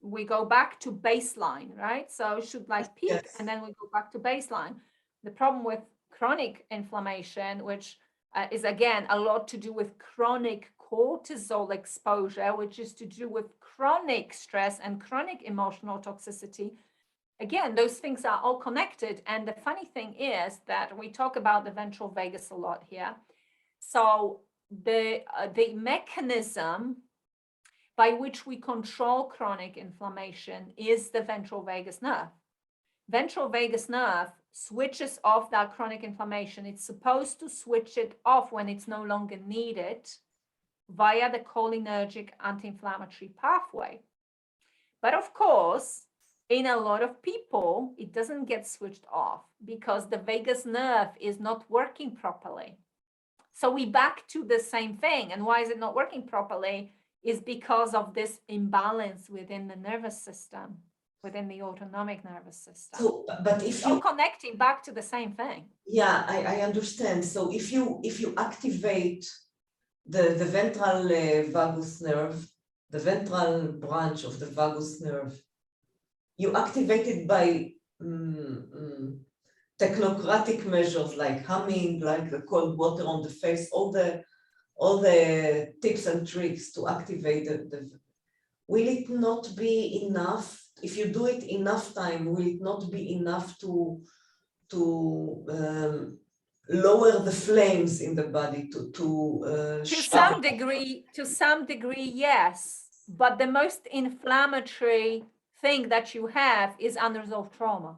we go back to baseline, right? So it should like peak, yes, and then we go back to baseline. The problem with chronic inflammation, which is again a lot to do with chronic cortisol exposure, which is to do with chronic stress and chronic emotional toxicity. Again, those things are all connected. And the funny thing is that we talk about the ventral vagus a lot here. So the mechanism by which we control chronic inflammation is the ventral vagus nerve. Ventral vagus nerve switches off that chronic inflammation. It's supposed to switch it off when it's no longer needed via the cholinergic anti-inflammatory pathway. But of course, in a lot of people, it doesn't get switched off because the vagus nerve is not working properly. So we back to the same thing. And why is it not working properly? Is because of this imbalance within the nervous system, within the autonomic nervous system. So, but if you're connecting back to the same thing. Yeah, I understand. So if you activate the ventral vagus nerve, the ventral branch of the vagus nerve, you activate it by technocratic measures like humming, like the cold water on the face, all the tips and tricks to activate the will it not be enough? If you do it enough time, will it not be enough to lower the flames in the body, to some degree, yes, but the most inflammatory thing that you have is unresolved trauma.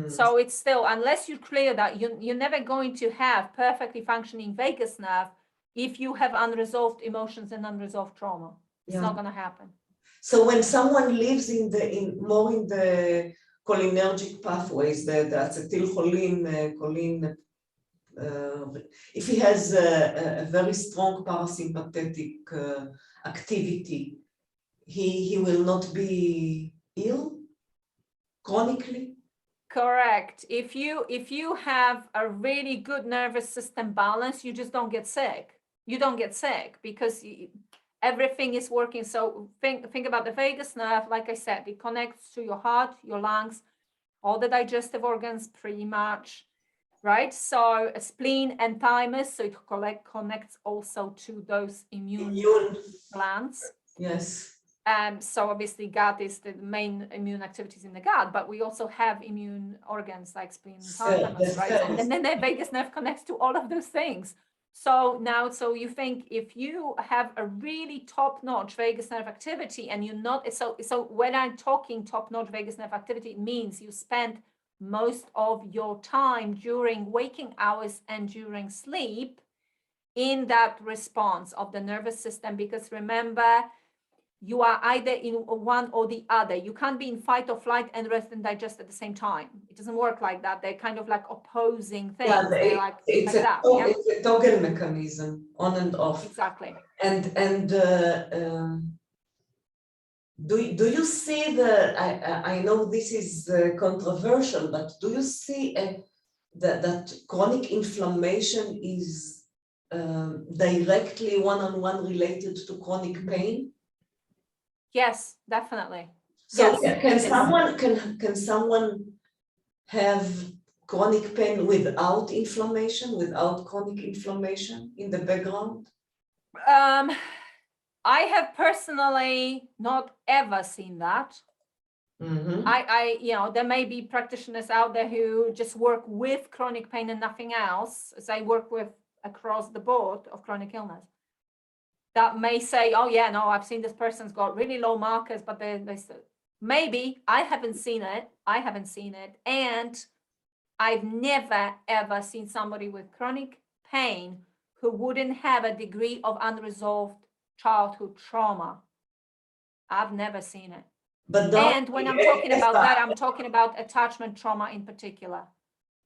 So it's still, unless you clear that, you're never going to have perfectly functioning vagus nerve if you have unresolved emotions and unresolved trauma. It's not going to happen. So when someone lives more in the cholinergic pathways, the acetylcholine, if he has a very strong parasympathetic activity, he will not be ill chronically? Correct. If you have a really good nervous system balance, you just don't get sick. You don't get sick because everything is working. So think about the vagus nerve. Like I said, it connects to your heart, your lungs, all the digestive organs pretty much, right? So a spleen and thymus, so it connects also to those immune glands. Yes. So obviously gut is the main immune activities in the gut, but we also have immune organs like spleen and thymus, right? And then the vagus nerve connects to all of those things. So now, so you think if you have a really top-notch vagus nerve activity and you're not, so when I'm talking top-notch vagus nerve activity, it means you spend most of your time during waking hours and during sleep in that response of the nervous system, because remember, you are either in one or the other. You can't be in fight or flight and rest and digest at the same time. It doesn't work like that. They're kind of like opposing things. Yeah, They're like it's a toggle mechanism, on and off. Exactly. And do you see I know this is controversial, but do you see that chronic inflammation is directly one-on-one related to chronic pain? Yes, definitely. So yes. can someone have chronic pain without inflammation, without chronic inflammation in the background? I have personally not ever seen that. Mm-hmm. There may be practitioners out there who just work with chronic pain and nothing else, as I work with across the board of chronic illness, that may say, oh yeah, no, I've seen this person's got really low markers, but they maybe. I haven't seen it. And I've never, ever seen somebody with chronic pain who wouldn't have a degree of unresolved childhood trauma. I've never seen it. And when I'm talking about that, I'm talking about attachment trauma in particular.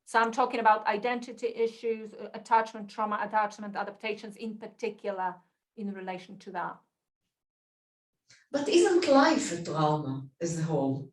So I'm talking about identity issues, attachment trauma, attachment adaptations in particular in relation to that. But isn't life a trauma as a whole?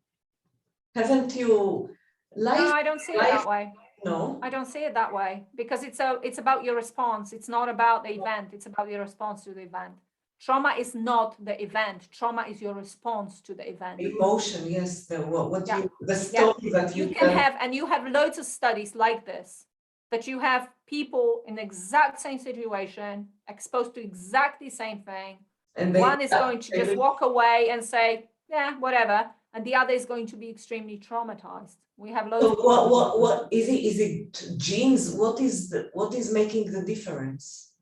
Haven't you? No, I don't see it that way. No, I don't see it that way, because it's about your response. It's not about the event. It's about your response to the event. Trauma is not the event. Trauma is your response to the event. Emotion, yes. The story that you can have, and you have loads of studies like this, that you have people in the exact same situation, exposed to exactly the same thing. And one is going to just walk away and say, yeah, whatever. And the other is going to be extremely traumatized. We have loads. So what is it? Is it genes? What is making the difference?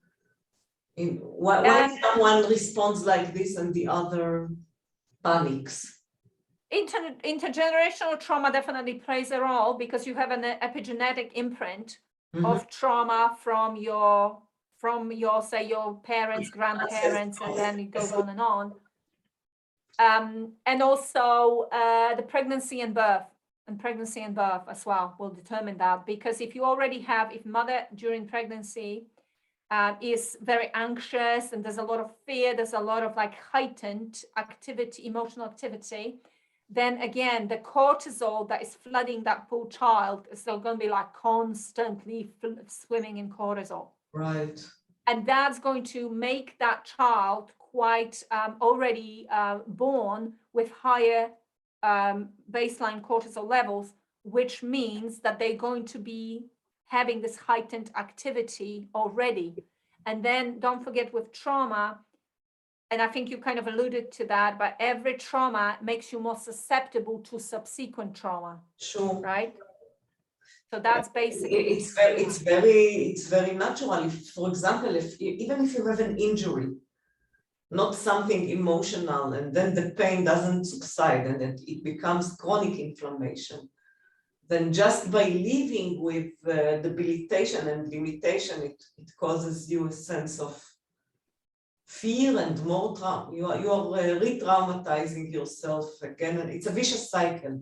Why someone responds like this and the other panics? Intergenerational trauma definitely plays a role, because you have an epigenetic imprint of trauma from your say your parents, grandparents, and then it goes on and on. And also the pregnancy and birth as well will determine that, because if you already have, if mother during pregnancy is very anxious and there's a lot of fear, there's a lot of like heightened activity, emotional activity, then again, the cortisol that is flooding that poor child is still going to be like constantly swimming in cortisol. Right. And that's going to make that child quite already born with higher baseline cortisol levels, which means that they're going to be having this heightened activity already. And then don't forget with trauma, and I think you kind of alluded to that, but every trauma makes you more susceptible to subsequent trauma. Sure. Right? So that's basically it's very natural. If, for example, even if you have an injury, not something emotional, and then the pain doesn't subside and it becomes chronic inflammation, then just by living with debilitation and limitation, it causes you a sense of fear and more trauma. You are re-traumatizing yourself again, and it's a vicious cycle.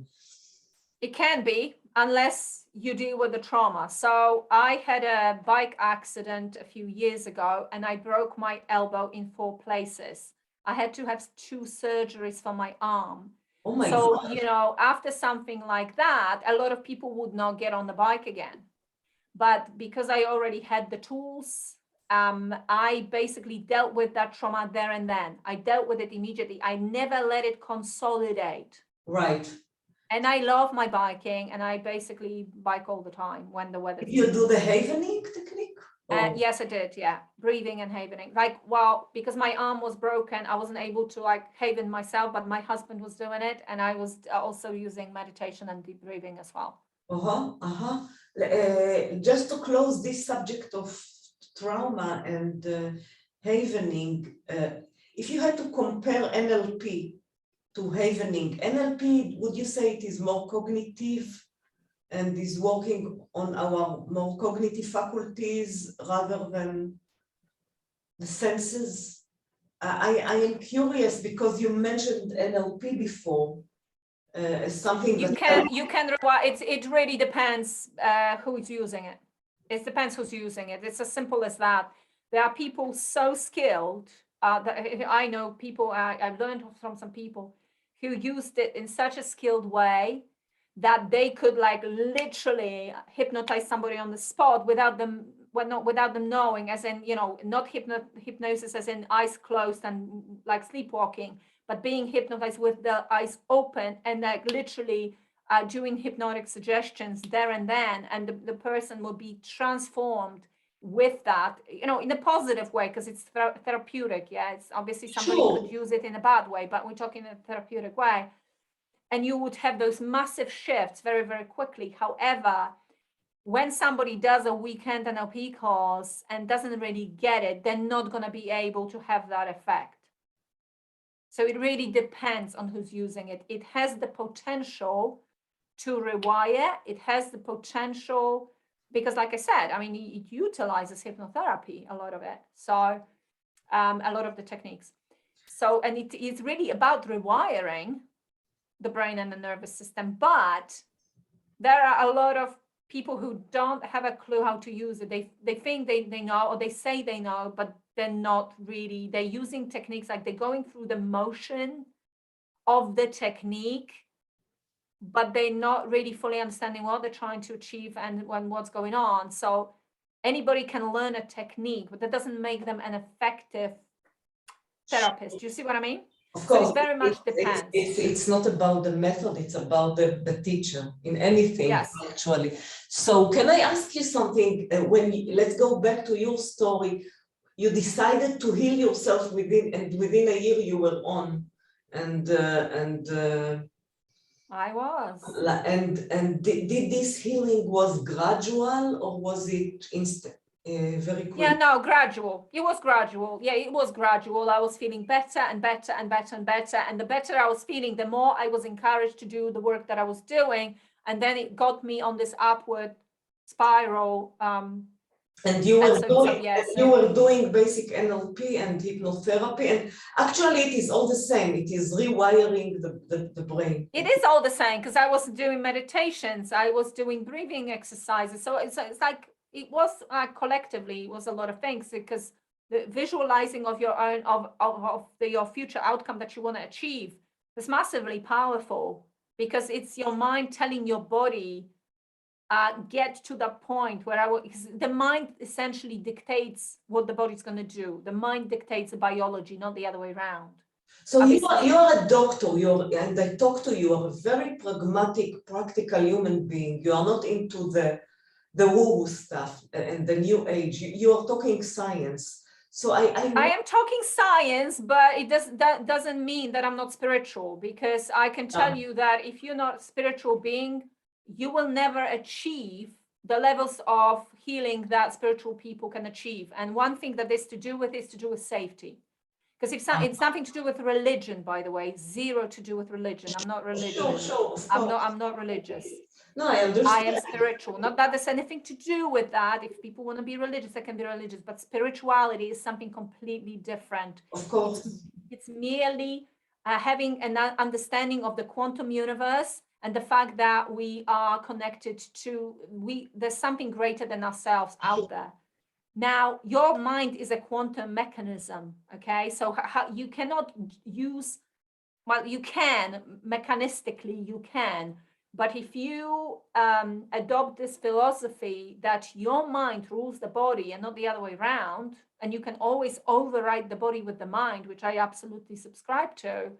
It can be, unless you deal with the trauma. So I had a bike accident a few years ago, and I broke my elbow in 4 places. I had to have 2 surgeries for my arm. Oh my God. So, after something like that, a lot of people would not get on the bike again. But because I already had the tools, I basically dealt with that trauma there and then. I dealt with it immediately. I never let it consolidate. Right. And I love my biking, and I basically bike all the time when the weather's You do the havening technique? yes, I did. Yeah, breathing and havening. Like, well, because my arm was broken, I wasn't able to like haven myself, but my husband was doing it, and I was also using meditation and deep breathing as well. Just to close this subject of trauma and havening, if you had to compare NLP to havening, NLP, would you say it is more cognitive and is working on our more cognitive faculties rather than the senses? I am curious because you mentioned NLP before as something You that can it really depends who's using it. It depends who's using it. It's as simple as that. There are people so skilled that I know people, I've learned from some people who used it in such a skilled way that they could like literally hypnotize somebody on the spot without them, well, not without them knowing, as in, you know, not hypnosis as in eyes closed and like sleepwalking, but being hypnotized with the eyes open and like literally doing hypnotic suggestions there and then, and the person will be transformed with that, you know, in a positive way, because it's therapeutic. Yeah, it's obviously somebody could use it in a bad way, but we're talking in a therapeutic way. And you would have those massive shifts very, very quickly. However, when somebody does a weekend NLP course and doesn't really get it, they're not going to be able to have that effect. So it really depends on who's using it. It has the potential to rewire. It has the potential, because like I said, I mean, it utilizes hypnotherapy, a lot of it. So a lot of the techniques. So, and it is really about rewiring the brain and the nervous system. But there are a lot of people who don't have a clue how to use it. They think they know, or they say they know, but they're not really. They're using techniques, like they're going through the motion of the technique, but they're not really fully understanding what they're trying to achieve and what's going on. So anybody can learn a technique, but that doesn't make them an effective therapist. Do you see what I mean? of course, so it very much depends. It's not about the method, it's about the teacher in anything, Yes. actually. So can I ask you something? Let's go back to your story. You decided to heal yourself within a year you were on, and I was. And did this healing was gradual, or was it instant? Very quick? Yeah, no, gradual. It was gradual. Yeah, it was gradual. I was feeling better and better and better and better. And the better I was feeling, the more I was encouraged to do the work that I was doing. And then it got me on this upward spiral. And you were doing basic NLP and hypnotherapy, and actually it is all the same. It is rewiring the brain. It is all the same, because I was doing meditations, I was doing breathing exercises. So it's like, it was collectively, it was a lot of things, because the visualizing of your own, your future outcome that you want to achieve is massively powerful, because it's your mind telling your body, get to the point where the mind essentially dictates what the body's going to do. The mind dictates the biology, not the other way around. So you are a doctor, and I talk to you, you are a very pragmatic, practical human being. You are not into the woo-woo stuff and the new age. You are talking science. So I am talking science, but that doesn't mean that I'm not spiritual, because I can tell you that if you're not a spiritual being, you will never achieve the levels of healing that spiritual people can achieve. And one thing that this is to do with safety. Because it's nothing to do with religion, by the way, zero to do with religion. I'm not religious. Sure, I'm not religious. No, I understand. I am spiritual. Not that there's anything to do with that. If people want to be religious, they can be religious. But spirituality is something completely different. Of course. It's merely having an understanding of the quantum universe and the fact that we are connected to, there's something greater than ourselves out there. Now, your mind is a quantum mechanism, okay? So you cannot use, well, you can, mechanistically you can, but if you adopt this philosophy that your mind rules the body and not the other way around, and you can always override the body with the mind, which I absolutely subscribe to,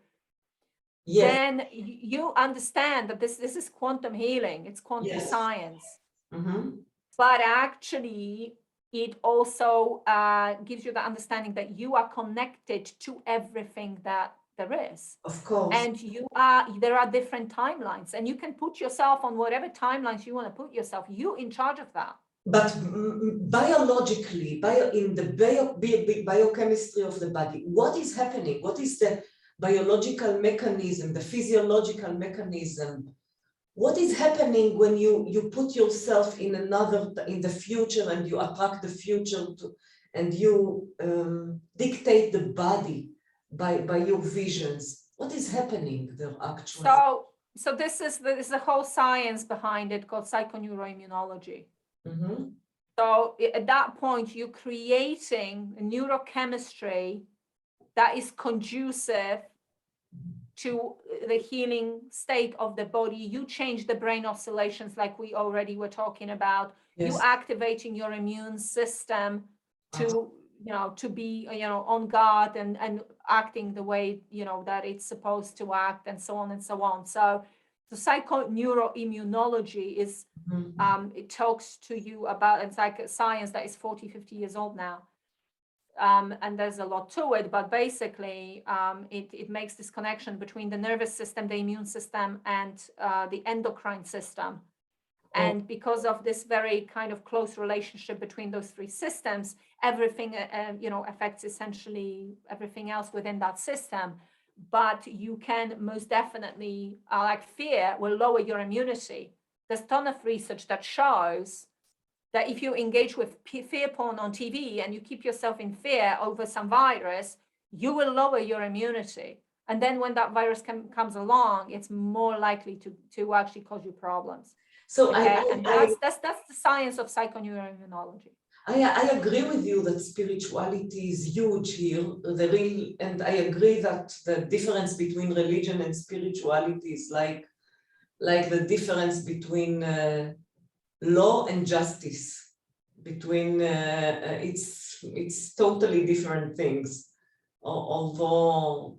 Yes. then you understand that this is quantum healing, it's quantum Yes. science. Mm-hmm. But actually, it also gives you the understanding that you are connected to everything that there is. Of course. And there are different timelines, and you can put yourself on whatever timelines you want to put yourself. You in charge of that. But biologically, in the biochemistry of the body, what is happening? What is the biological mechanism, the physiological mechanism? What is happening when you put yourself in the future, and you attract the future and you dictate the body by your visions? What is happening there actually? So this is the whole science behind it, called Psychoneuroimmunology. Mm-hmm. So at that point, you're creating a neurochemistry that is conducive to the healing state of the body. You change the brain oscillations like we already were talking about. Yes. You activating your immune system to to be on guard and acting the way that it's supposed to act, and so on and so on. So the psychoneuroimmunology is it talks to you about, it's like a science that is 40-50 years old now. And there's a lot to it, but basically it makes this connection between the nervous system, the immune system, and the endocrine system. And because of this very kind of close relationship between those three systems, everything affects essentially everything else within that system. But you can most definitely, like fear will lower your immunity. There's a ton of research that shows that if you engage with fear porn on TV and you keep yourself in fear over some virus, you will lower your immunity. And then when that virus comes along, it's more likely to actually cause you problems. So and that's the science of psychoneuroimmunology. I agree with you that spirituality is huge here. And I agree that the difference between religion and spirituality is like the difference between law and justice. Between it's totally different things. Although.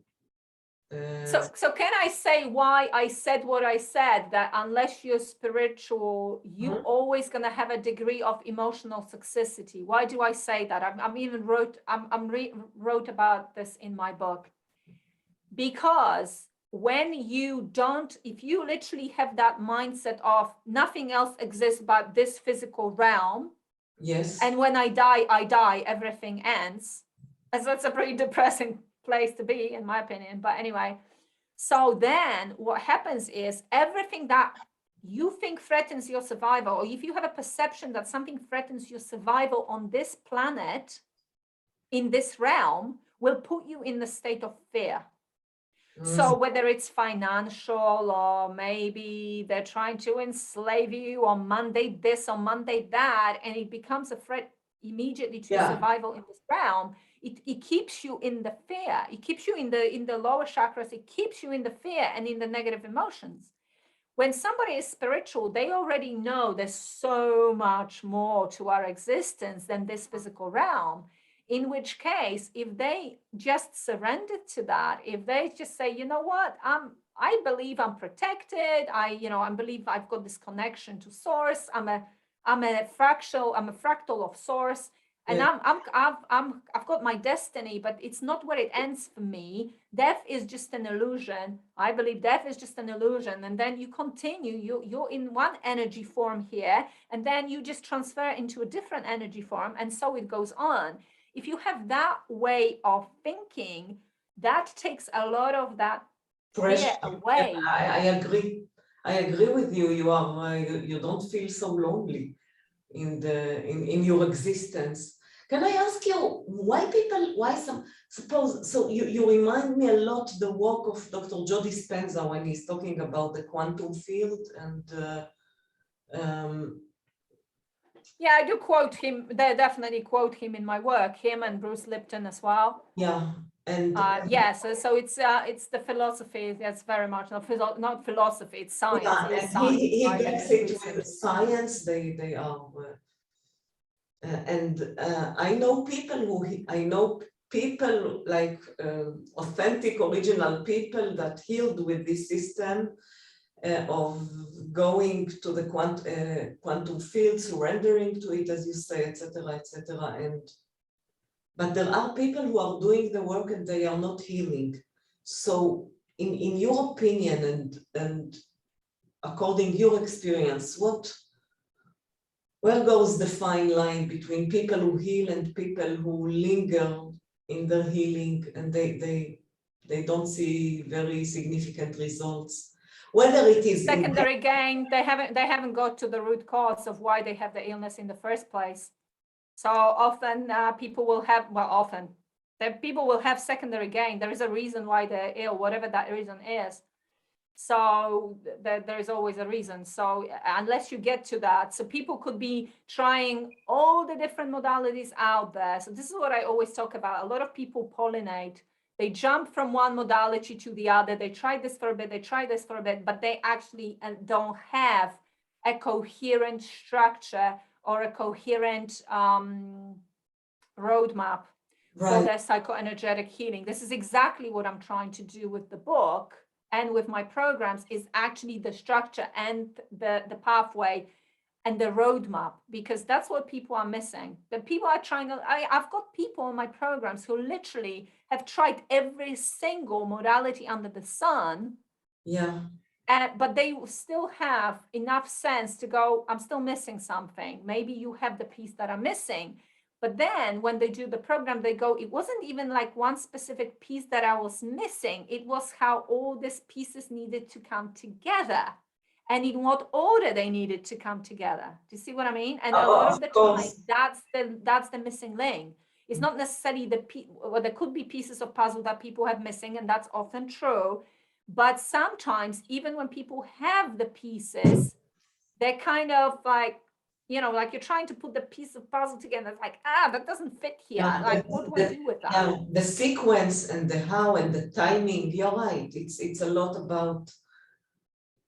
So can I say why I said what I said, that unless you're spiritual, you're always going to have a degree of emotional toxicity? Why do I say that? I'm even wrote about this in my book. Because when if you literally have that mindset of nothing else exists but this physical realm, yes, and when I die, everything ends, as that's a pretty depressing place to be, in my opinion. But anyway, so then what happens is everything that you think threatens your survival, or if you have a perception that something threatens your survival on this planet, in this realm, will put you in the state of fear. So whether it's financial, or maybe they're trying to enslave you, or mandate this or mandate that, and it becomes a threat immediately to your survival in this realm, it keeps you in the fear. It keeps you in the lower chakras. It keeps you in the fear and in the negative emotions. When somebody is spiritual, they already know there's so much more to our existence than this physical realm. In which case, if they just surrender to that, if they just say, you know what, I believe I'm protected. I believe I've got this connection to source. I'm a fractal of source, and I've got my destiny, but it's not where it ends for me. Death is just an illusion. I believe death is just an illusion. And then you continue, you're in one energy form here, and then you just transfer into a different energy form, and so it goes on. If you have that way of thinking, that takes a lot of that fear away. I agree. I agree with you. You don't feel so lonely in your existence. Can I ask you you remind me a lot the work of Dr. Joe Dispenza when he's talking about the quantum field and yeah, I do quote him. They definitely quote him in my work. Him and Bruce Lipton as well. Yeah, and so it's the philosophy. That's very much not philosophy. It's science. Yeah, and science, he backs it with science. They are, and I know people people, like authentic, original people that healed with this system of going to the quantum field, surrendering to it, as you say, etc., etc. But there are people who are doing the work and they are not healing. So, in your opinion and according to your experience, where goes the fine line between people who heal and people who linger in their healing and they don't see very significant results? Whether it is secondary gain, they haven't got to the root cause of why they have the illness in the first place. So often people will have, people will have secondary gain. There is a reason why they're ill, whatever that reason is. So there is always a reason. So unless you get to that, so people could be trying all the different modalities out there. So this is what I always talk about. A lot of people pollinate. They jump from one modality to the other. They try this for a bit, they try this for a bit, but they actually don't have a coherent structure or a coherent roadmap for their psychoenergetic healing. This is exactly what I'm trying to do with the book and with my programs, is actually the structure and the pathway and the roadmap, because that's what people are missing. The people are trying to, I've got people in my programs who literally have tried every single modality under the sun. Yeah. But they still have enough sense to go, I'm still missing something. Maybe you have the piece that I'm missing. But then when they do the program, they go, it wasn't even like one specific piece that I was missing. It was how all these pieces needed to come together and in what order they needed to come together. Do you see what I mean? And a lot of the time, that's the missing link. It's not necessarily well, there could be pieces of puzzle that people have missing, and that's often true. But sometimes, even when people have the pieces, they're kind of like, like you're trying to put the piece of puzzle together. It's like, that doesn't fit here. Like, what do I do with that? Yeah, the sequence and the how and the timing, you're right. It's a lot about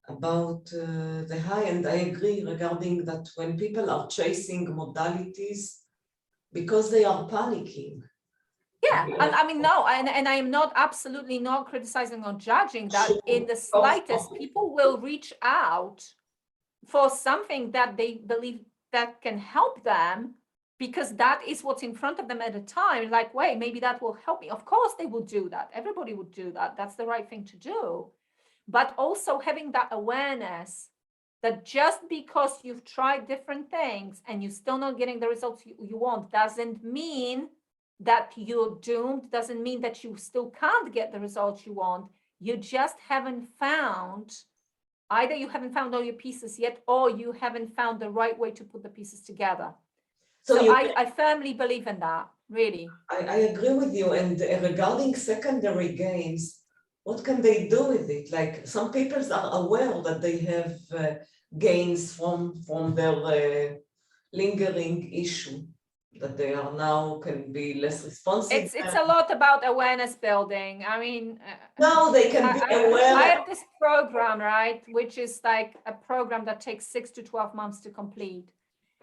the high, and I agree regarding that when people are chasing modalities because they are panicking. Yeah, I mean, no, and I am not absolutely not criticizing or judging that in the slightest. People will reach out for something that they believe that can help them because that is what's in front of them at a time. Like, wait, maybe that will help me. Of course they will do that. Everybody would do that. That's the right thing to do. But also having that awareness that just because you've tried different things and you're still not getting the results you want doesn't mean that you're doomed, doesn't mean that you still can't get the results you want. You just haven't found, either you haven't found all your pieces yet, or you haven't found the right way to put the pieces together. So I firmly believe in that, really. I agree with you. And regarding secondary gains, what can they do with it? Like, some people are aware that they have gains from their lingering issue, that they are now can be less responsive. It's a lot about awareness building. I mean, now they can be aware. I have this program, right, which is like a program that takes 6 to 12 months to complete,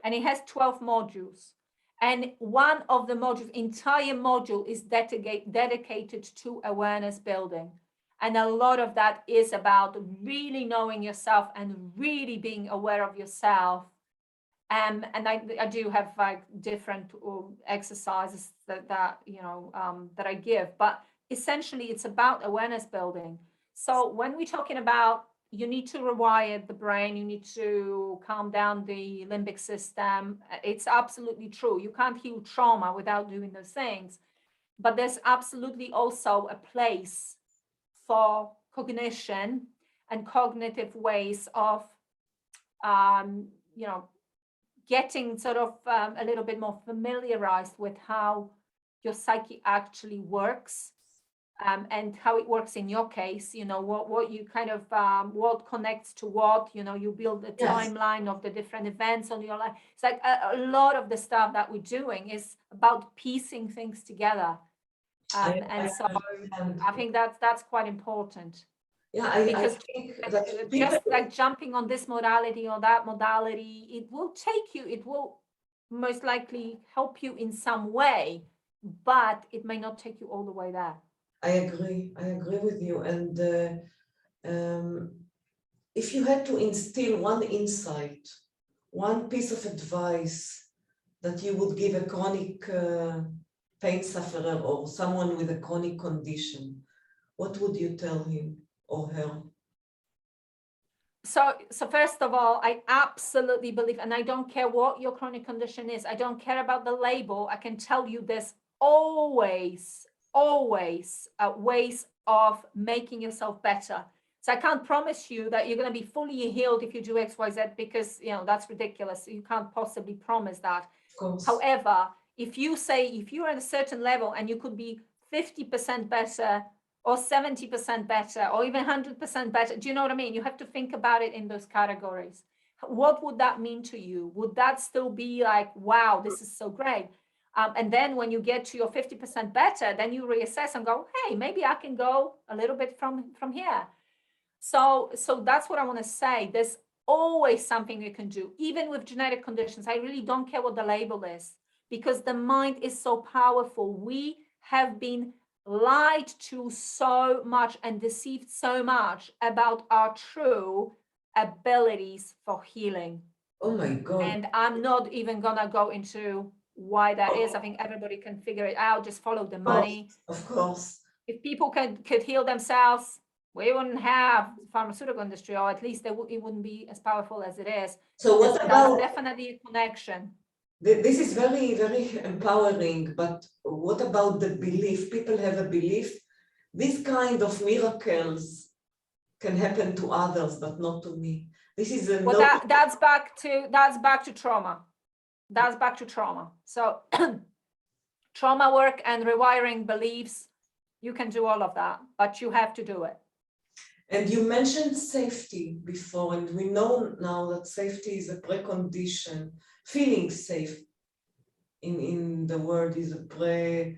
and it has 12 modules. And one of the modules, entire module, is dedicated to awareness building. And a lot of that is about really knowing yourself and really being aware of yourself. And I do have like different exercises that I give, but essentially it's about awareness building. So when we're talking about you need to rewire the brain, you need to calm down the limbic system, it's absolutely true. You can't heal trauma without doing those things, but there's absolutely also a place for cognition and cognitive ways of getting sort of a little bit more familiarized with how your psyche actually works, and how it works in your case, what you kind of, what connects to what, you build a timeline of the different events on your life. It's like a lot of the stuff that we're doing is about piecing things together. And so I think that's quite important. Yeah, because I think that just like jumping on this modality or that modality, it will most likely help you in some way, but it may not take you all the way there. I agree with you. And if you had to instill one insight, one piece of advice that you would give a chronic pain sufferer or someone with a chronic condition, what would you tell him or her? So first of all, I absolutely believe, and I don't care what your chronic condition is, I don't care about the label, I can tell you there's always ways of making yourself better. So I can't promise you that you're going to be fully healed if you do X, Y, Z, because, you know, that's ridiculous. You can't possibly promise that. Of course. However, if you're at a certain level and you could be 50% better or 70% better or even 100% better, do you know what I mean? You have to think about it in those categories. What would that mean to you? Would that still be like, wow, this is so great? And then when you get to your 50% better, then you reassess and go, hey, maybe I can go a little bit from here. So that's what I want to say. There's always something you can do, even with genetic conditions. I really don't care what the label is, because the mind is so powerful. We have been lied to so much and deceived so much about our true abilities for healing. Oh my God. And I'm not even gonna go into why that is. I think everybody can figure it out. Just follow the money. Of course. If people could heal themselves, we wouldn't have the pharmaceutical industry, or at least it wouldn't be as powerful as it is. So what about, that's definitely a connection. This is very, very empowering, but what about the belief? People have a belief this kind of miracles can happen to others, but not to me. This is a well, that's back to trauma. That's back to trauma. So trauma work and rewiring beliefs, you can do all of that, but you have to do it. And you mentioned safety before, and we know now that safety is a precondition. Feeling safe in the word is a precondition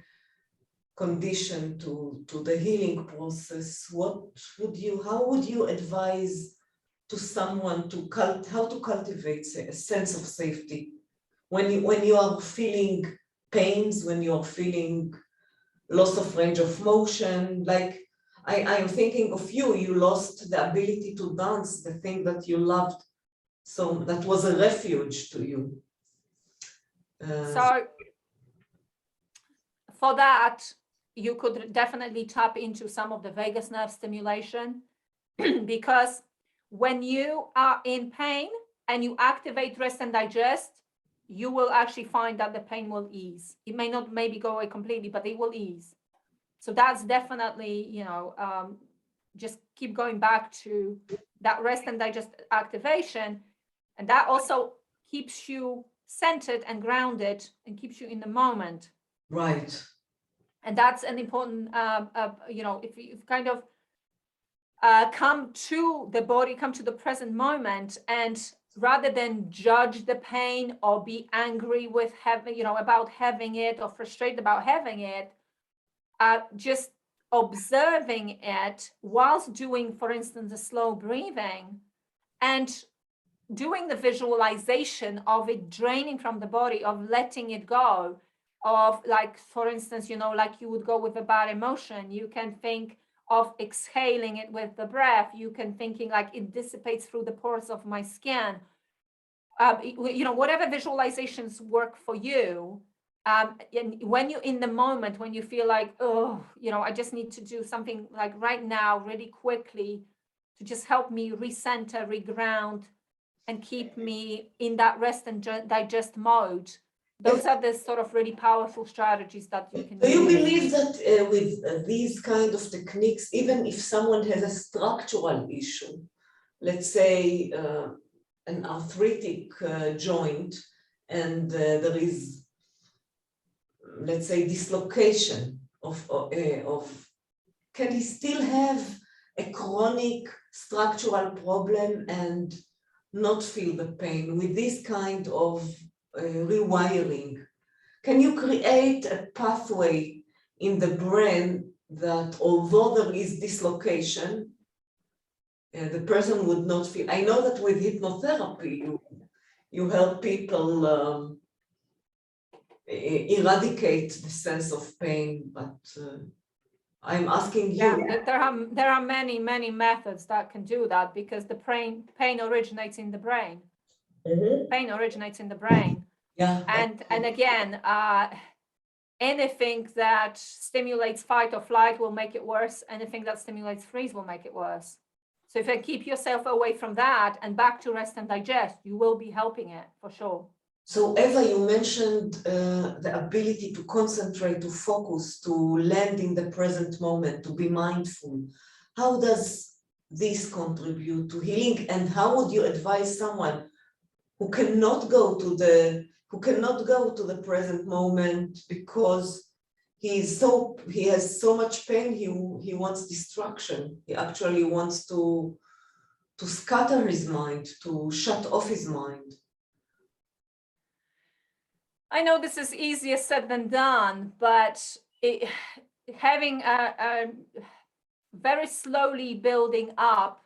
to the healing process. How would you advise to someone how to cultivate a sense of safety when you are feeling pains, when you are feeling loss of range of motion? Like I'm thinking of you lost the ability to dance, the thing that you loved, so that was a refuge to you. So for that, you could definitely tap into some of the vagus nerve stimulation because when you are in pain and you activate rest and digest, you will actually find that the pain will ease. It may not maybe go away completely, but it will ease. So that's definitely, just keep going back to that rest and digest activation. And that also keeps you centered and grounded and keeps you in the moment. Right. And that's an important, if you've kind of come to the body, come to the present moment, and rather than judge the pain or be angry with about having it or frustrated about having it, just observing it whilst doing, for instance, a slow breathing and doing the visualization of it draining from the body, of letting it go, of like, for instance, like you would go with a bad emotion, you can think of exhaling it with the breath. You can thinking like it dissipates through the pores of my skin. Whatever visualizations work for you. And when you're in the moment, when you feel like, I just need to do something like right now, really quickly, to just help me recenter, reground, and keep me in that rest and digest mode. Those are the sort of really powerful strategies that you can do. use. You believe that with these kind of techniques, even if someone has a structural issue, let's say an arthritic joint, and there is, let's say, dislocation of can he still have a chronic structural problem and not feel the pain with this kind of rewiring? Can you create a pathway in the brain that although there is dislocation, the person would not feel? I know that with hypnotherapy, you help people eradicate the sense of pain, but I'm asking you. Yeah, there are many methods that can do that, because the pain originates in the brain. Pain originates in the brain. Yeah. And again, anything that stimulates fight or flight will make it worse. Anything that stimulates freeze will make it worse. So if you keep yourself away from that and back to rest and digest, you will be helping it for sure. So Eva, you mentioned the ability to concentrate, to focus, to land in the present moment, to be mindful. How does this contribute to healing, and how would you advise someone who cannot go to the present moment because he has so much pain, he wants distraction. He actually wants to scatter his mind, to shut off his mind. I know this is easier said than done, but having a very slowly building up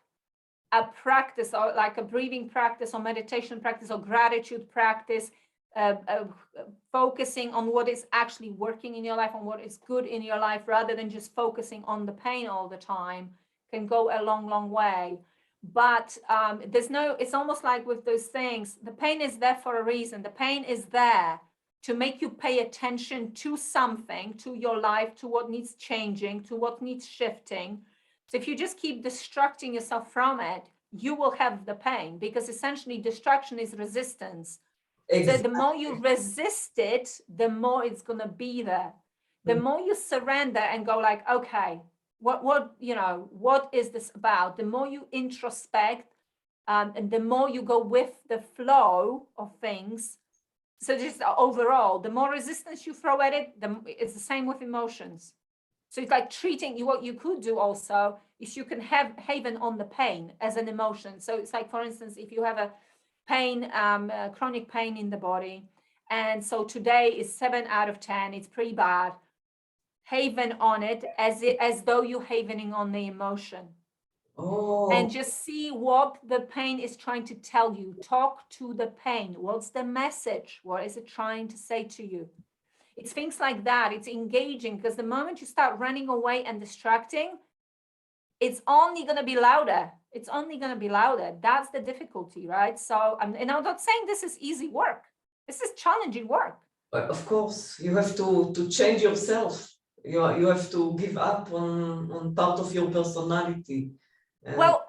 a practice, or like a breathing practice or meditation practice or gratitude practice, focusing on what is actually working in your life, on what is good in your life, rather than just focusing on the pain all the time, can go a long way. But it's almost like with those things, the pain is there for a reason. The pain is there to make you pay attention to something, to your life, to what needs changing, to what needs shifting. So if you just keep distracting yourself from it, you will have the pain, because essentially distraction is resistance. Exactly. So the more you resist it, the more it's going to be there. The more you surrender and go like, okay, what is this about? The more you introspect, and the more you go with the flow of things. So just overall, the more resistance you throw at it, it's the same with emotions. So it's like treating what you could do also is you can have haven on the pain as an emotion. So it's like, for instance, if you have a pain, chronic pain in the body, and so today is 7 out of 10, it's pretty bad. Haven on it as though you're havening on the emotion. Oh. And just see what the pain is trying to tell you. Talk to the pain. What's the message? What is it trying to say to you? It's things like that. It's engaging, because the moment you start running away and distracting, it's only going to be louder. It's only going to be louder. That's the difficulty, right? So, and I'm not saying this is easy work. This is challenging work. But of course, you have to change yourself. You have to give up on part of your personality. Well,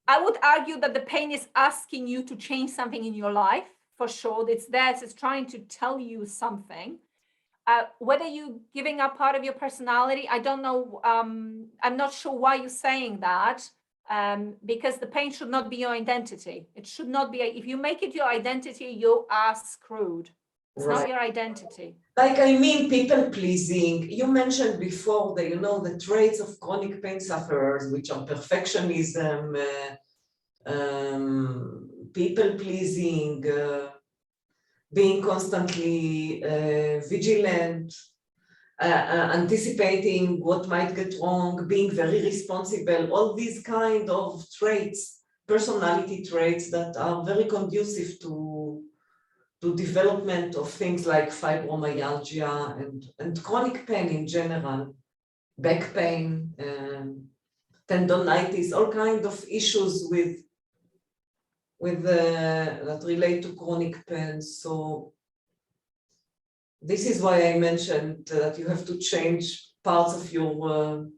I would argue that the pain is asking you to change something in your life, for sure. It's there, it's trying to tell you something. Whether you're giving up part of your personality, I don't know. I'm not sure why you're saying that, because the pain should not be your identity. It should not be. If you make it your identity, you are screwed. It's right. Not your identity. Like, I mean, people pleasing. You mentioned before that, the traits of chronic pain sufferers, which are perfectionism, people pleasing, being constantly vigilant, anticipating what might get wrong, being very responsible, all these kind of traits, personality traits that are very conducive to development of things like fibromyalgia and chronic pain in general, back pain, tendonitis, all kinds of issues that relate to chronic pain. So this is why I mentioned that you have to change parts of your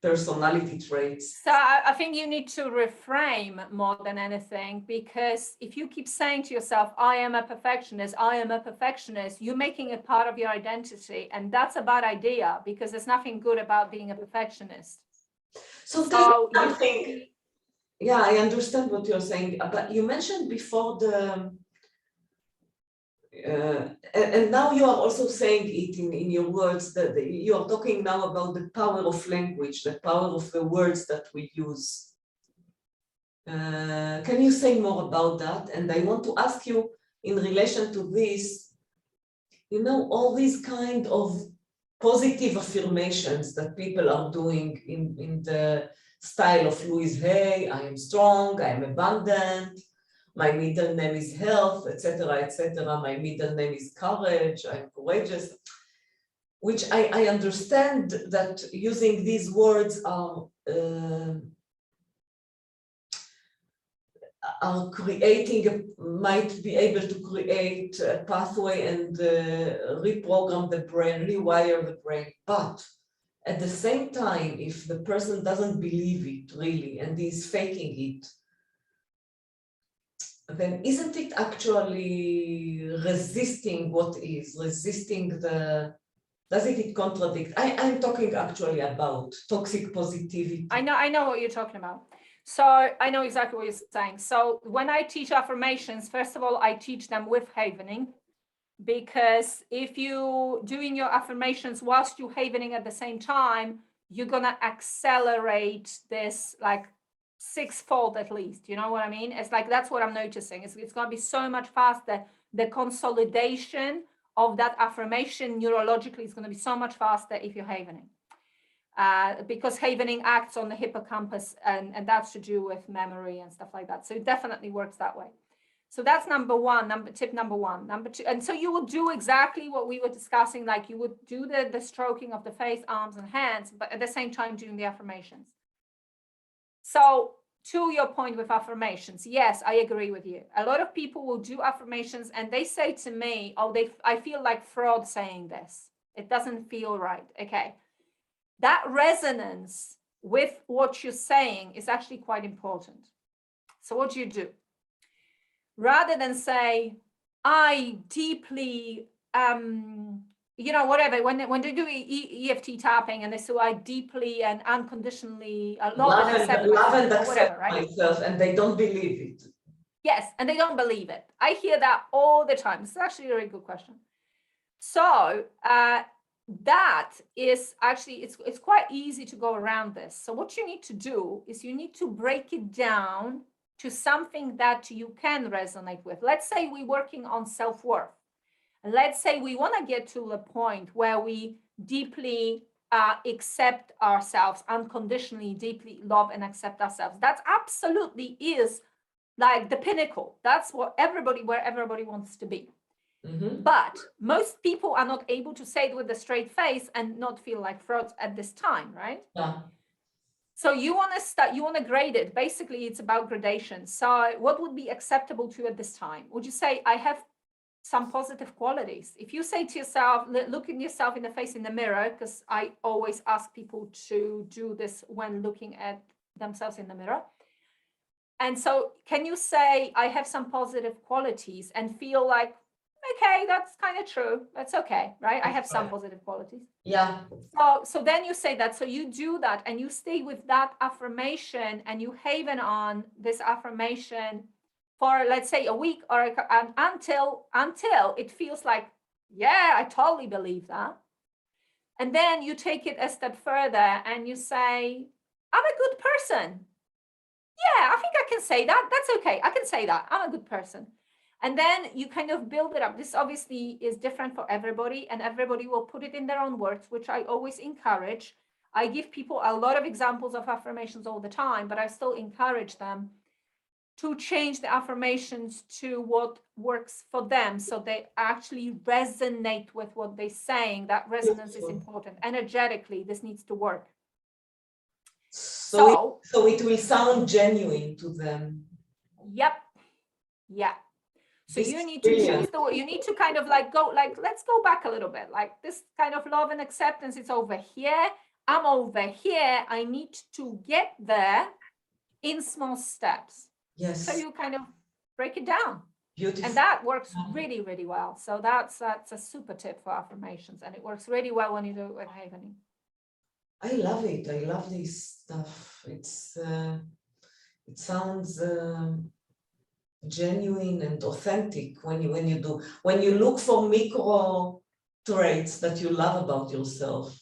personality traits. So I think you need to reframe more than anything, because if you keep saying to yourself, I am a perfectionist, you're making it part of your identity. And that's a bad idea, because there's nothing good about being a perfectionist. So there's something, yeah, I understand what you're saying, but you mentioned before and now you are also saying it in your words, that you are talking now about the power of language, the power of the words that we use. Can you say more about that? And I want to ask you, in relation to this, all these kind of positive affirmations that people are doing in the style of Louise Hay, I am strong, I am abundant, My middle name is health, etc., etc. My middle name is courage, I'm courageous, which I understand that using these words are creating, might be able to create a pathway and reprogram the brain, rewire the brain. But at the same time, if the person doesn't believe it really and is faking it, then isn't it actually resisting what is, resisting the, doesn't it contradict? I'm talking actually about toxic positivity. I know what you're talking about. So I know exactly what you're saying. So when I teach affirmations, first of all, I teach them with havening, because if you doing your affirmations whilst you havening at the same time, you're gonna accelerate this like sixfold at least. You know what I mean? It's like, that's what I'm noticing. It's gonna be so much faster. The consolidation of that affirmation neurologically is gonna be so much faster if you're havening. Because havening acts on the hippocampus, and that's to do with memory and stuff like that. So it definitely works that way. So that's tip number one. Number two, and so you would do exactly what we were discussing, like you would do the stroking of the face, arms and hands, but at the same time doing the affirmations. So to your point with affirmations, yes, I agree with you. A lot of people will do affirmations and they say to me, oh, I feel like fraud saying this. It doesn't feel right. Okay. That resonance with what you're saying is actually quite important. So what do? Rather than say, I deeply, whatever, when they do EFT tapping and they say, I deeply and unconditionally love and accept whatever, right? Myself, and they don't believe it. Yes, and they don't believe it. I hear that all the time. It's actually a very good question. So that is actually, it's quite easy to go around this. So what you need to do is you need to break it down to something that you can resonate with. Let's say we're working on self-worth. And let's say we want to get to the point where we deeply accept ourselves, unconditionally, deeply love and accept ourselves. That absolutely is like the pinnacle. That's where everybody wants to be. Mm-hmm. But most people are not able to say it with a straight face and not feel like frauds at this time, right? Yeah. So you want to grade it. Basically, it's about gradation. So what would be acceptable to you at this time? Would you say, I have some positive qualities? If you say to yourself, look at yourself in the face in the mirror, because I always ask people to do this when looking at themselves in the mirror. And so can you say, I have some positive qualities, and feel like, okay, that's kind of true. That's okay, right? I have some positive qualities. Yeah. So then you say that. So you do that and you stay with that affirmation and you haven on this affirmation for, let's say, a week or until it feels like, yeah, I totally believe that. And then you take it a step further and you say, I'm a good person. Yeah, I think I can say that. That's okay. I can say that. I'm a good person. And then you kind of build it up. This obviously is different for everybody, and everybody will put it in their own words, which I always encourage. I give people a lot of examples of affirmations all the time, but I still encourage them to change the affirmations to what works for them, so they actually resonate with what they're saying. That resonance is important. Energetically, this needs to work. So it will sound genuine to them. Yep. Yeah. So you need to choose you need to kind of like go, like, let's go back a little bit. Like this kind of love and acceptance, it's over here. I'm over here. I need to get there in small steps. Yes. So you kind of break it down. Beautiful. And that works really, really well. So that's a super tip for affirmations. And it works really well when you do it with havening. I love it. I love this stuff. It sounds genuine and authentic when you look for micro traits that you love about yourself,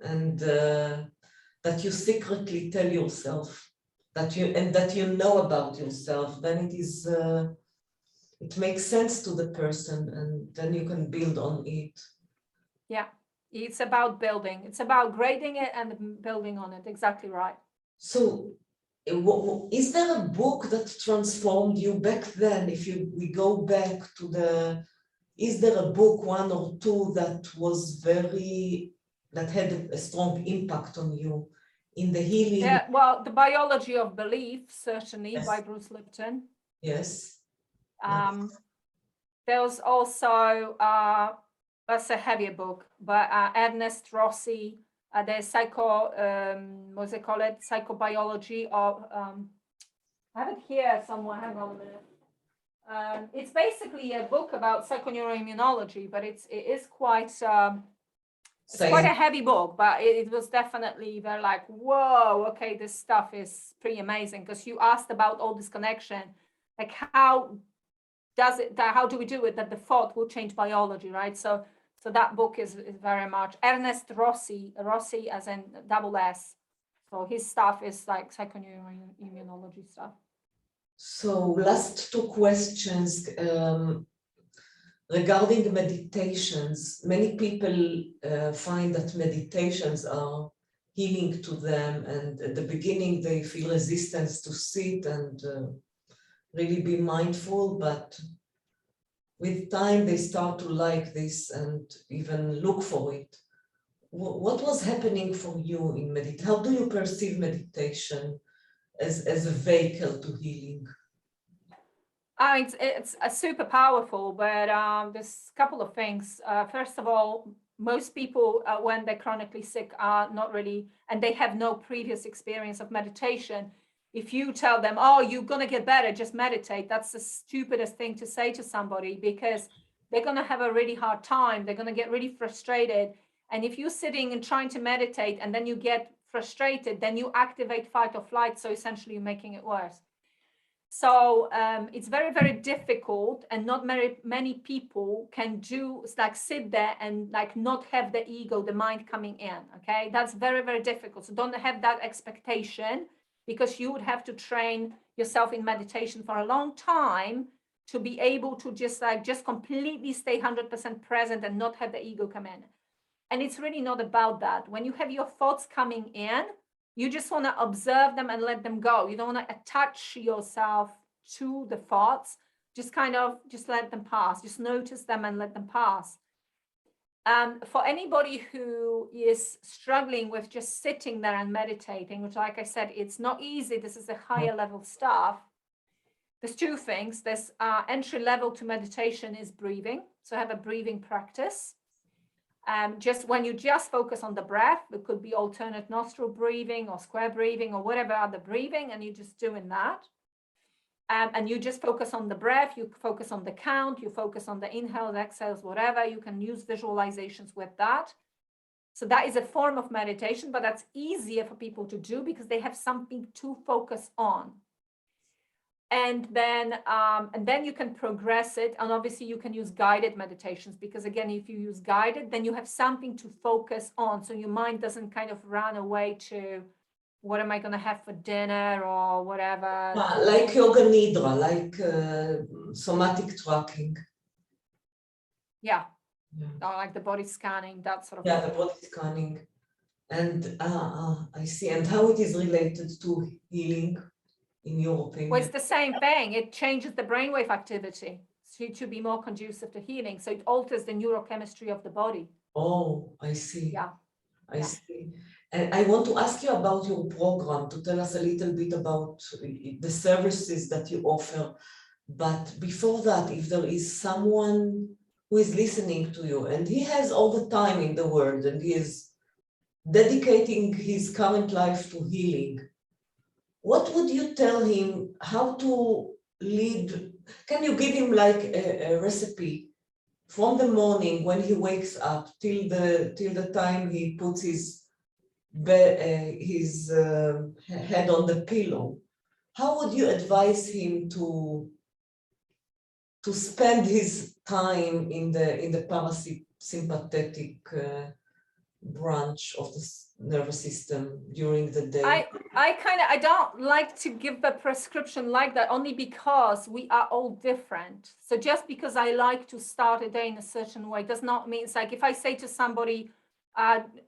and that you secretly tell yourself that you know about yourself. Then it makes sense to the person, and then you can build on it. Yeah, it's about building. It's about grading it and building on it. Exactly right. So is there a book that transformed you back then? If we go back to is there a book, one or two, that had a strong impact on you in the healing? Yeah, well, The Biology of Belief, certainly, Yes. by Bruce Lipton. Yes. There was also, that's a heavier book, but Ernest Rossi, the what's it called? Psychobiology of, I have it here somewhere, hang on a minute. It's basically a book about psychoneuroimmunology, but it is quite, it's quite a heavy book, but it was definitely very like, whoa, okay, this stuff is pretty amazing. Because you asked about all this connection, like how do we do it that the thought will change biology, right? So that book is very much Ernest Rossi as in double S. So his stuff is like psychoneuroimmunology stuff. So last two questions. Regarding meditations, many people find that meditations are healing to them, and at the beginning they feel resistance to sit and really be mindful, but with time they start to like this and even look for it. What was happening for you in meditation? How do you perceive meditation as a vehicle to healing? It's super powerful, but there's a couple of things. First of all, most people, when they're chronically sick, are not really, and they have no previous experience of meditation. If you tell them, oh, you're going to get better, just meditate, that's the stupidest thing to say to somebody, because they're going to have a really hard time. They're going to get really frustrated. And if you're sitting and trying to meditate and then you get frustrated, then you activate fight or flight. So essentially you're making it worse. So it's very, very difficult, and not many people can sit there and like not have the ego, the mind coming in. Okay, that's very, very difficult. So don't have that expectation, because you would have to train yourself in meditation for a long time to be able to just completely stay 100% present and not have the ego come in. And it's really not about that. When you have your thoughts coming in, you just want to observe them and let them go. You don't want to attach yourself to the thoughts. Just let them pass. Just notice them and let them pass. For anybody who is struggling with just sitting there and meditating, which, like I said, it's not easy. This is a higher level stuff. There's two things. There's entry level to meditation is breathing. So have a breathing practice. Just when you just focus on the breath, it could be alternate nostril breathing or square breathing or whatever other breathing, and you're just doing that. And you just focus on the breath, you focus on the count, you focus on the inhales, exhales, whatever. You can use visualizations with that. So that is a form of meditation, but that's easier for people to do because they have something to focus on. And then you can progress it, and obviously you can use guided meditations, because again, if you use guided, then you have something to focus on, so your mind doesn't kind of run away to what am I going to have for dinner or whatever. Like yoga nidra, like somatic tracking. Yeah. Or like the body scanning, that sort of thing. The body scanning. And I see. And how it is related to healing, in your opinion? Well, it's the same thing. It changes the brainwave activity to be more conducive to healing. So it alters the neurochemistry of the body. Oh, I see. Yeah. I see. And I want to ask you about your program, to tell us a little bit about the services that you offer. But before that, if there is someone who is listening to you and he has all the time in the world and he is dedicating his current life to healing, what would you tell him how to lead? Can you give him like a recipe from the morning when he wakes up till the time he puts his head on the pillow? How would you advise him to spend his time in the parasympathetic branch of the nervous system during the day? I don't like to give a prescription like that, only because we are all different. So just because I like to start a day in a certain way does not mean, it's like if I say to somebody,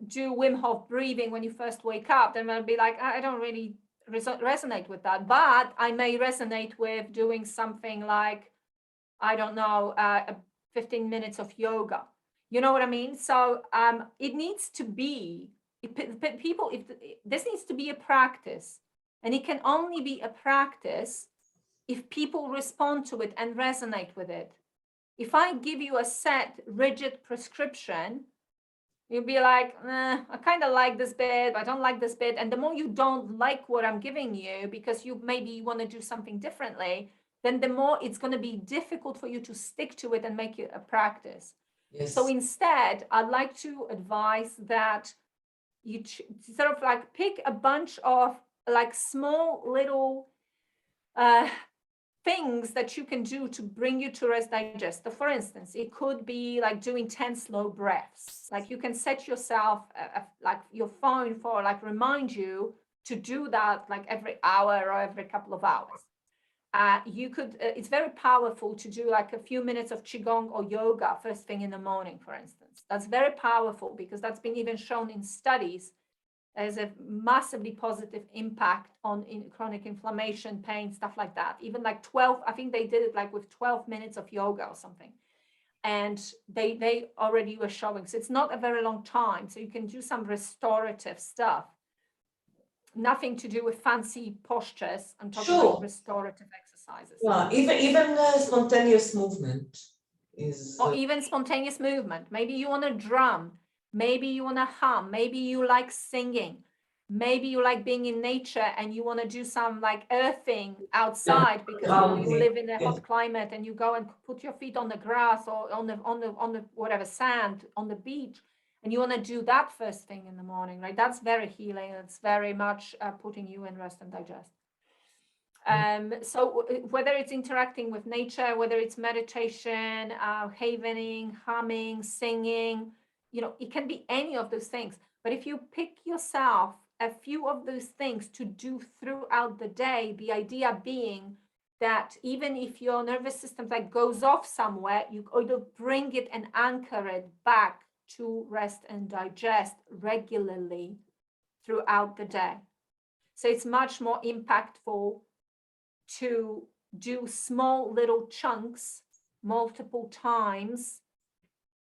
do Wim Hof breathing when you first wake up, then I'll be like, I don't really resonate with that, but I may resonate with doing something like, I don't know, 15 minutes of yoga. You know what I mean? So it needs to be, this needs to be a practice, and it can only be a practice if people respond to it and resonate with it. If I give you a set, rigid prescription, you'll be like, I kind of like this bit, but I don't like this bit. And the more you don't like what I'm giving you, because you maybe want to do something differently, then the more it's going to be difficult for you to stick to it and make it a practice. Yes. So instead, I'd like to advise that you sort of like pick a bunch of like small little things that you can do to bring you to rest digest. So for instance, it could be like doing 10 slow breaths. Like you can set yourself like your phone for like remind you to do that like every hour or every couple of hours. You could, it's very powerful to do like a few minutes of Qigong or yoga first thing in the morning, for instance. That's very powerful because that's been even shown in studies as a massively positive impact on chronic inflammation, pain, stuff like that. Even like 12, I think they did it like with 12 minutes of yoga or something. And they already were showing. So it's not a very long time. So you can do some restorative stuff. Nothing to do with fancy postures. I'm talking about restorative exercises. Yeah, even spontaneous movement is. Or even spontaneous movement. Maybe you want to drum. Maybe you want to hum. Maybe you like singing. Maybe you like being in nature and you want to do some like earthing outside because you live in a hot climate and you go and put your feet on the grass or on the whatever sand on the beach, and you want to do that first thing in the morning, right? That's very healing. It's very much putting you in rest and digest. So whether it's interacting with nature, whether it's meditation, havening, humming, singing, you know, it can be any of those things. But if you pick yourself a few of those things to do throughout the day, the idea being that even if your nervous system like goes off somewhere, you either bring it and anchor it back to rest and digest regularly throughout the day. So it's much more impactful to do small little chunks multiple times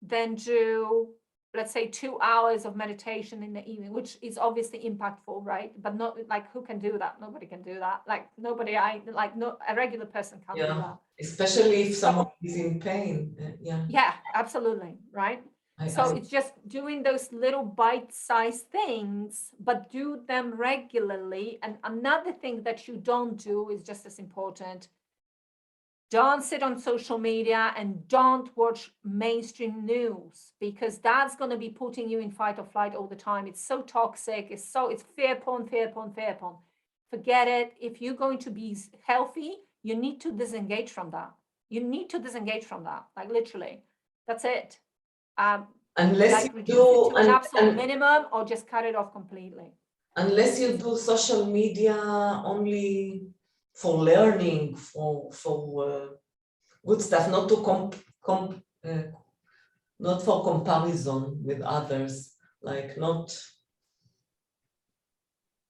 than do, let's say, 2 hours of meditation in the evening, which is obviously impactful, right? But not like, who can do that? Nobody can do that. Like nobody, a regular person can't do that. Especially if someone is in pain. Yeah, absolutely, right? So it's just doing those little bite-sized things, but do them regularly. And another thing that you don't do is just as important. Don't sit on social media and don't watch mainstream news, because that's going to be putting you in fight or flight all the time. It's so toxic. It's fear porn, fear porn, fear porn. Forget it. If you're going to be healthy, you need to disengage from that. You need to disengage from that, like literally. That's it. Unless like you reduce do it to an absolute minimum or just cut it off completely. Unless you do social media only for learning, for good stuff, not to not for comparison with others, like not.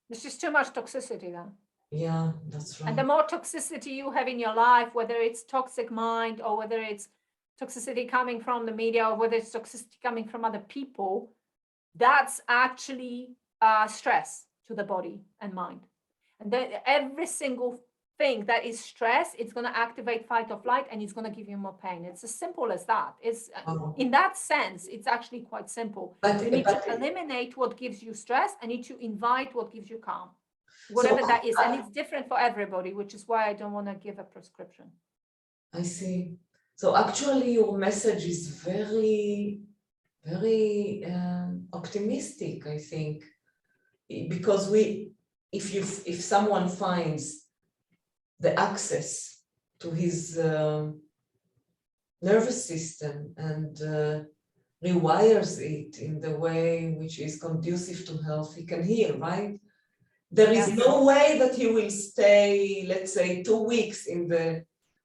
There's just too much toxicity then. Yeah, that's right. And the more toxicity you have in your life, whether it's toxic mind or whether it's toxicity coming from the media or whether it's toxicity coming from other people, that's actually stress to the body and mind. And then every single thing that is stress, it's going to activate fight or flight, and it's going to give you more pain. It's as simple as that. It's in that sense, it's actually quite simple. You need to eliminate what gives you stress and need to invite what gives you calm, whatever that is. And it's different for everybody, which is why I don't want to give a prescription. I see. So actually your message is very, very optimistic, I think, because if someone finds the access to his nervous system and rewires it in the way which is conducive to health, he can heal, right? There is no way that he will stay, let's say, 2 weeks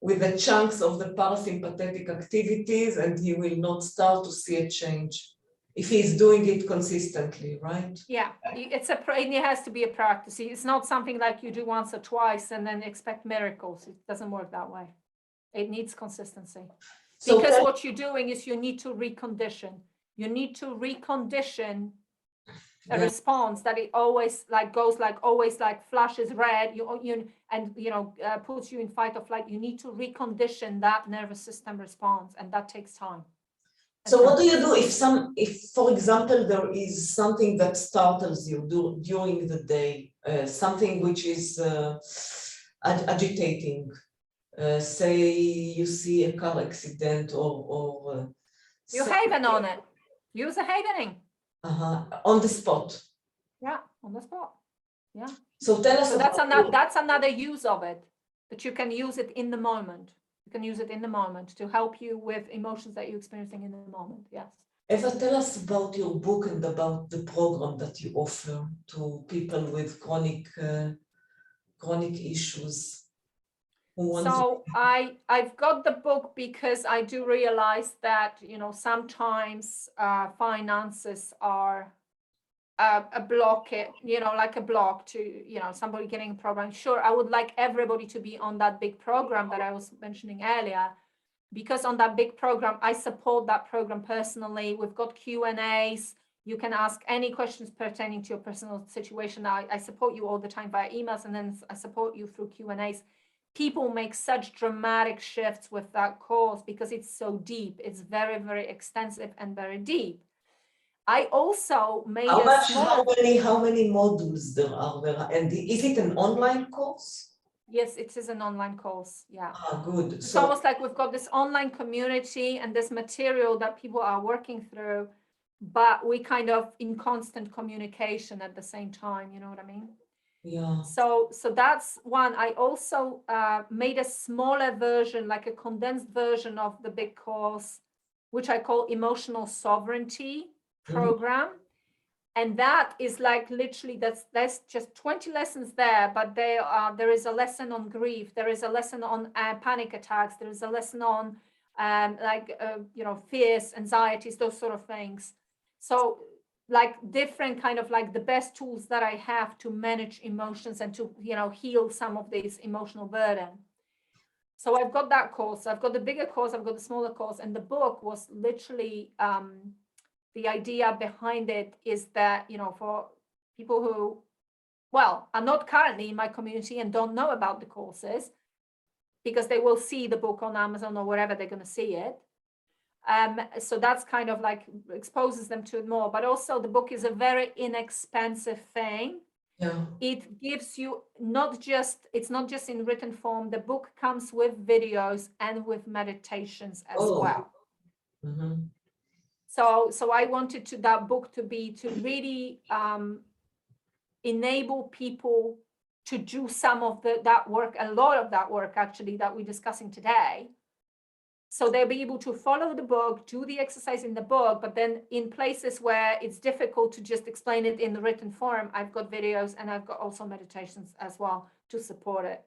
with the chunks of the parasympathetic activities and he will not start to see a change. if he's doing it consistently, right? Yeah, it has to be a practice. It's not something like you do once or twice and then expect miracles. It doesn't work that way. It needs consistency. So because what you're doing is you need to recondition. You need to recondition a response that it always goes always flashes red, puts you in fight or flight. You need to recondition that nervous system response, and that takes time. So what do you do if for example, there is something that startles you during the day, something which is agitating? Say you see a car accident or you haven on it. Use a havening. On the spot. Yeah, on the spot. Yeah. So tell us. So that's another use of it, that you can use it in the moment. You can use it in the moment to help you with emotions that you're experiencing in the moment. Yes. Eva, tell us about your book and about the program that you offer to people with chronic issues. So I've got the book because I do realize that, sometimes finances are a block, like a block to, somebody getting a program. Sure, I would like everybody to be on that big program that I was mentioning earlier, because on that big program, I support that program personally. We've got Q&As. You can ask any questions pertaining to your personal situation. I support you all the time via emails, and then I support you through Q&As. People make such dramatic shifts with that course because it's so deep. It's very, very extensive and very deep. I also made how many modules there are there, and is it an online course? Yes, it is an online course. Yeah. Good. It's almost like we've got this online community and this material that people are working through, but we kind of in constant communication at the same time. You know what I mean? Yeah. So that's one. I also made a smaller version, like a condensed version of the big course, which I call Emotional Sovereignty Program. And that is like literally that's just 20 lessons there, but there is a lesson on grief, there is a lesson on panic attacks, there is a lesson on fears, anxieties, those sort of things. So like different kind of like the best tools that I have to manage emotions and to heal some of this emotional burden. So I've got that course, I've got the bigger course, I've got the smaller course, and the book was literally the idea behind it is that, for people who, are not currently in my community and don't know about the courses, because they will see the book on Amazon or wherever they're going to see it. So that's kind of like exposes them to it more. But also the book is a very inexpensive thing. Yeah. It gives you it's not just in written form. The book comes with videos and with meditations as well. Mm-hmm. So I wanted that book to really enable people to do some of that work, a lot of that work actually that we're discussing today. So they'll be able to follow the book, do the exercise in the book, but then in places where it's difficult to just explain it in the written form, I've got videos and I've got also meditations as well to support it.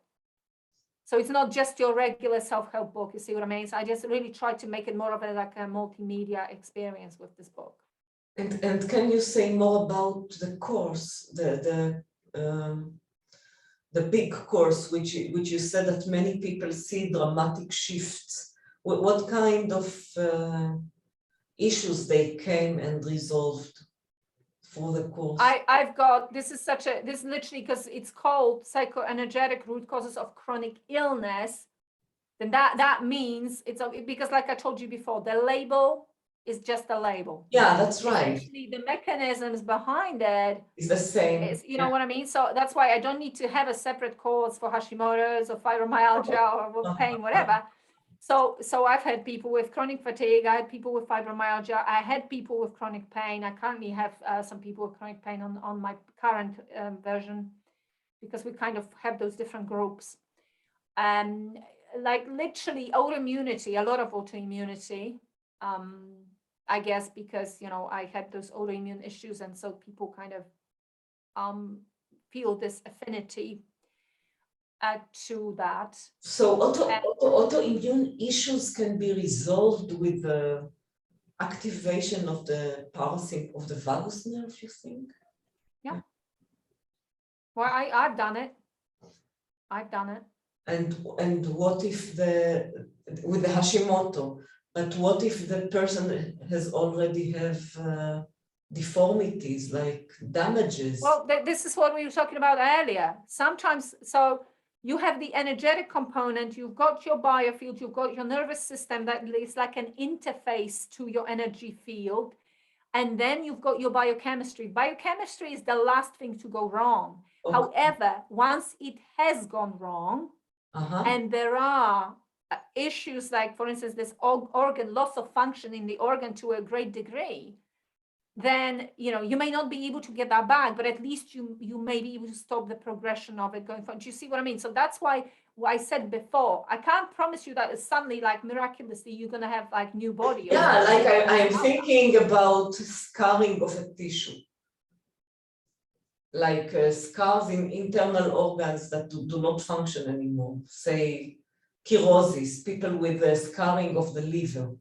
So it's not just your regular self-help book, you see what I mean? So I just really tried to make it more of a multimedia experience with this book. And can you say more about the course, the big course, which you said that many people see dramatic shifts? What kind of issues they came and resolved for the course? I've got, this is literally, because it's called Psychoenergetic Root Causes of Chronic Illness, then that means because like I told you before, the label is just a label. Yeah, that's right. Essentially, the mechanisms behind it is the same. You know what I mean? So that's why I don't need to have a separate course for Hashimoto's or fibromyalgia or pain, whatever. So I've had people with chronic fatigue, I had people with fibromyalgia, I had people with chronic pain. I currently have some people with chronic pain on my current version, because we kind of have those different groups. Like literally autoimmunity, a lot of autoimmunity, I guess, because, I had those autoimmune issues, and so people kind of feel this affinity to that. So autoimmune issues can be resolved with activation of the of the vagus nerve, you think? Yeah. Well, I've done it. I've done it. And what if with the Hashimoto, but what if the person has already have deformities like damages? Well, this is what we were talking about earlier. Sometimes, so you have the energetic component, you've got your biofield, you've got your nervous system that is like an interface to your energy field. And then you've got your biochemistry. Biochemistry is the last thing to go wrong. Okay. However, once it has gone wrong, and there are issues like, for instance, this organ loss of function in the organ to a great degree, then you may not be able to get that back, but at least you may be able to stop the progression of it going forward. Do you see what I mean? So that's why I said before, I can't promise you that suddenly, like miraculously, you're going to have like new body. Yeah, like I'm thinking about scarring of a tissue, like scars in internal organs that do not function anymore, say cirrhosis, people with scarring of the liver.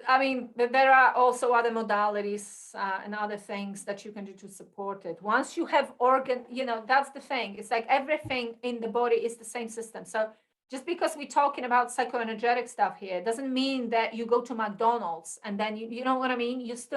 I mean, there are also other modalities and other things that you can do to support it. Once you have organ, that's the thing. It's like everything in the body is the same system. So just because we're talking about psychoenergetic stuff here doesn't mean that you go to McDonald's and then you know what I mean? You still